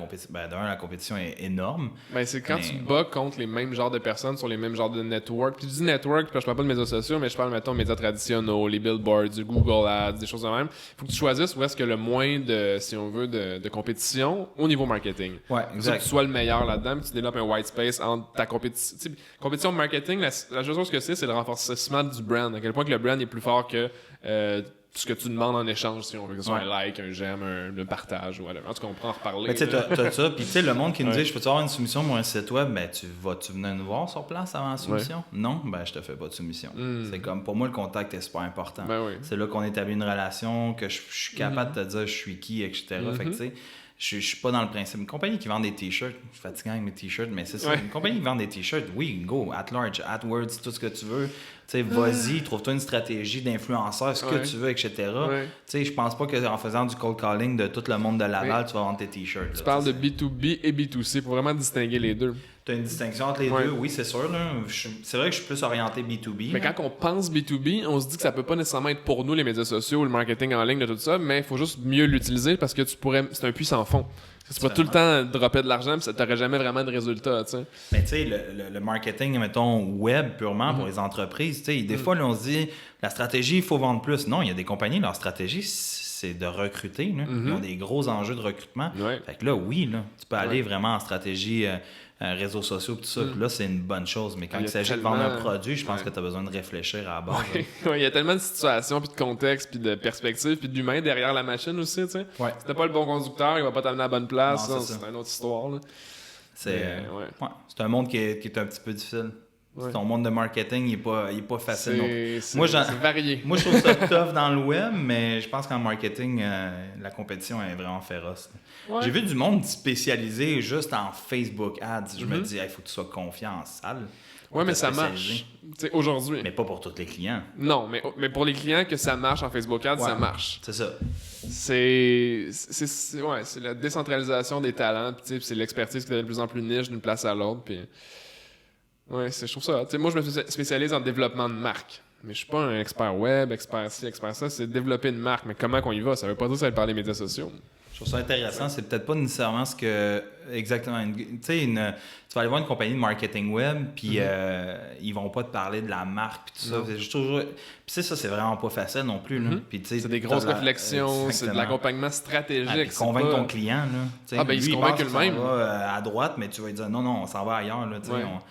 compétition est énorme. Ben, c'est quand tu te bats contre les mêmes genres de personnes sur les mêmes genres de network. Puis tu dis network, puis je parle pas de médias sociaux, mais je parle, mettons, médias traditionnels, les billboards, du Google Ads, des choses de même. Il faut que tu choisisses où est-ce que le moins de, si on veut, de compétition au niveau marketing. Ouais, exact. Que tu sois le meilleur là-dedans, puis tu développes un white space entre ta compétition. Compétition marketing, la seule chose que c'est le renforcement du brand. À quel point que le brand est plus fort que ce que tu demandes en échange, si on veut que ce soit un like, un j'aime, un partage, ou whatever. En tout cas, on peut en reparler. Mais tu sais, t'as ça. Puis tu sais, le monde qui nous dit, je peux-tu avoir une soumission pour un site web, ben tu venir nous voir sur place avant la soumission? Non, ben je te fais pas de soumission. C'est comme, pour moi, le contact est super important. C'est là qu'on établit une relation, que je suis capable de te dire je suis qui, etc. Fait que tu sais, je suis pas dans le principe. Une compagnie qui vend des t-shirts, je suis fatiguant avec mes t-shirts, mais c'est ça. Une compagnie qui vend des t-shirts, oui, go, at large, AdWords, tout ce que tu veux. Tu sais, vas-y, trouve-toi une stratégie d'influenceur, ce que tu veux, etc. Tu sais, je pense pas qu'en faisant du cold calling de tout le monde de Laval, tu vas vendre tes t-shirts. Tu parles de B2B et B2C pour vraiment distinguer les deux. Tu as une distinction entre les deux, oui, c'est sûr. Là. C'est vrai que je suis plus orienté B2B. Mais quand on pense B2B, on se dit que ça peut pas nécessairement être pour nous les médias sociaux, le marketing en ligne, de tout ça, mais il faut juste mieux l'utiliser parce que c'est un puissant fond. Tu peux tout le temps dropper de l'argent, puis tu n'aurais jamais vraiment de résultat. T'sais. Mais tu sais, le marketing, mettons, web purement pour les entreprises, tu sais, des fois, là, on se dit, la stratégie, il faut vendre plus. Non, il y a des compagnies, leur stratégie, c'est de recruter. Là. Ils ont des gros enjeux de recrutement. Fait que là, oui, là, tu peux aller vraiment en stratégie réseaux sociaux, tout ça. Puis là, c'est une bonne chose. Mais quand il s'agit de vendre un produit, je pense que tu as besoin de réfléchir à la base. Il y a tellement de situations, puis de contexte, puis de perspectives, puis d'humains derrière la machine aussi. Tu sais. Si t'as pas le bon conducteur, il va pas t'amener à la bonne place. Non, c'est une autre histoire. Là. C'est un monde qui est un petit peu difficile. Ton monde de marketing, il est pas facile. C'est varié. Moi, je trouve ça tough dans le web, mais je pense qu'en marketing, la compétition est vraiment féroce. J'ai vu du monde spécialisé juste en Facebook Ads. Je me dis, il faut que tu sois confiant en salle. Oui, mais ça marche. Aujourd'hui. Mais pas pour tous les clients. Non, mais pour les clients que ça marche en Facebook Ads, ça marche. C'est ça. C'est la décentralisation des talents. Puis c'est l'expertise qui devient de plus en plus niche d'une place à l'autre. Puis... Ouais, je trouve ça. Moi, je me spécialise en développement de marque. Mais je suis pas un expert web, expert ci, expert ça. C'est développer une marque. Mais comment qu'on y va? Ça veut pas dire que ça va parler des médias sociaux. Je trouve ça intéressant. C'est peut-être pas nécessairement ce que... Exactement. Tu sais, tu vas aller voir une compagnie de marketing web, puis ils vont pas te parler de la marque, puis tout ça. C'est toujours... Puis ça, c'est vraiment pas facile non plus. Là. Puis, c'est des grosses réflexions, c'est de l'accompagnement stratégique. Convaincre ton client. Là. Il se convainc lui-même. À droite, mais tu vas lui dire non, on s'en va ailleurs. Là,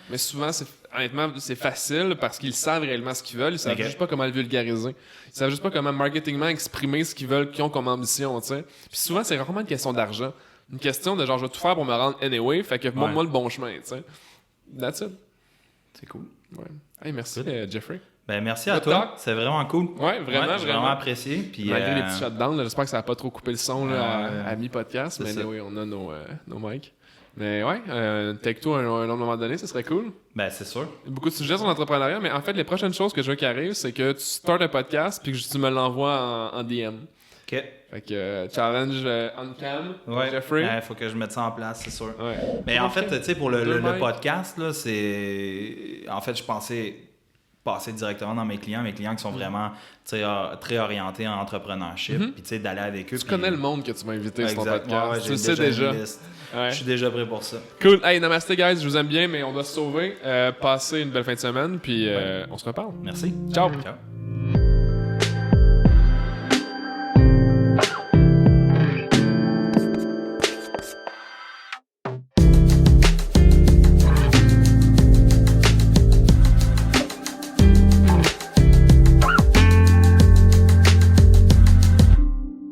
Mais souvent, honnêtement, c'est facile parce qu'ils savent réellement ce qu'ils veulent. Ils savent juste pas comment le vulgariser. Ils savent juste pas comment marketingment exprimer ce qu'ils veulent, qu'ils ont comme ambition. T'sais. Puis souvent, c'est rarement une question d'argent. Une question de genre, je vais tout faire pour me rendre anyway, fait que montre-moi le bon chemin. T'sais. That's it. C'est cool. Ouais. Hey, merci, Jeffrey. Ben, merci à toi. C'est vraiment cool. Ouais, vraiment, j'ai vraiment apprécié. Puis, malgré les petits shutdowns, j'espère que ça n'a pas trop coupé le son là, à mi-podcast. Mais oui, on a nos mics. Mais ouais, Take-Two à un moment donné, ce serait cool. Ben, c'est sûr. Beaucoup de sujets sur l'entrepreneuriat, mais en fait, les prochaines choses que je veux qu'il arrive, c'est que tu startes un podcast puis que tu me l'envoies en DM. OK. Fait que challenge on cam, Jeffrey. Il faut que je mette ça en place, c'est sûr. Ouais. Mais en fait, tu sais, pour le podcast, là, c'est... En fait, je pensais passer directement dans mes clients qui sont vraiment très orientés en entrepreneurship, puis tu sais, d'aller avec eux. Tu connais le monde que tu m'as invité sur ton podcast. Ouais, tu le sais déjà. Je suis déjà prêt pour ça. Cool. Hey, namaste guys, je vous aime bien, mais on doit se sauver. Passez une belle fin de semaine, puis on se reparle. Merci. Ciao. Ciao.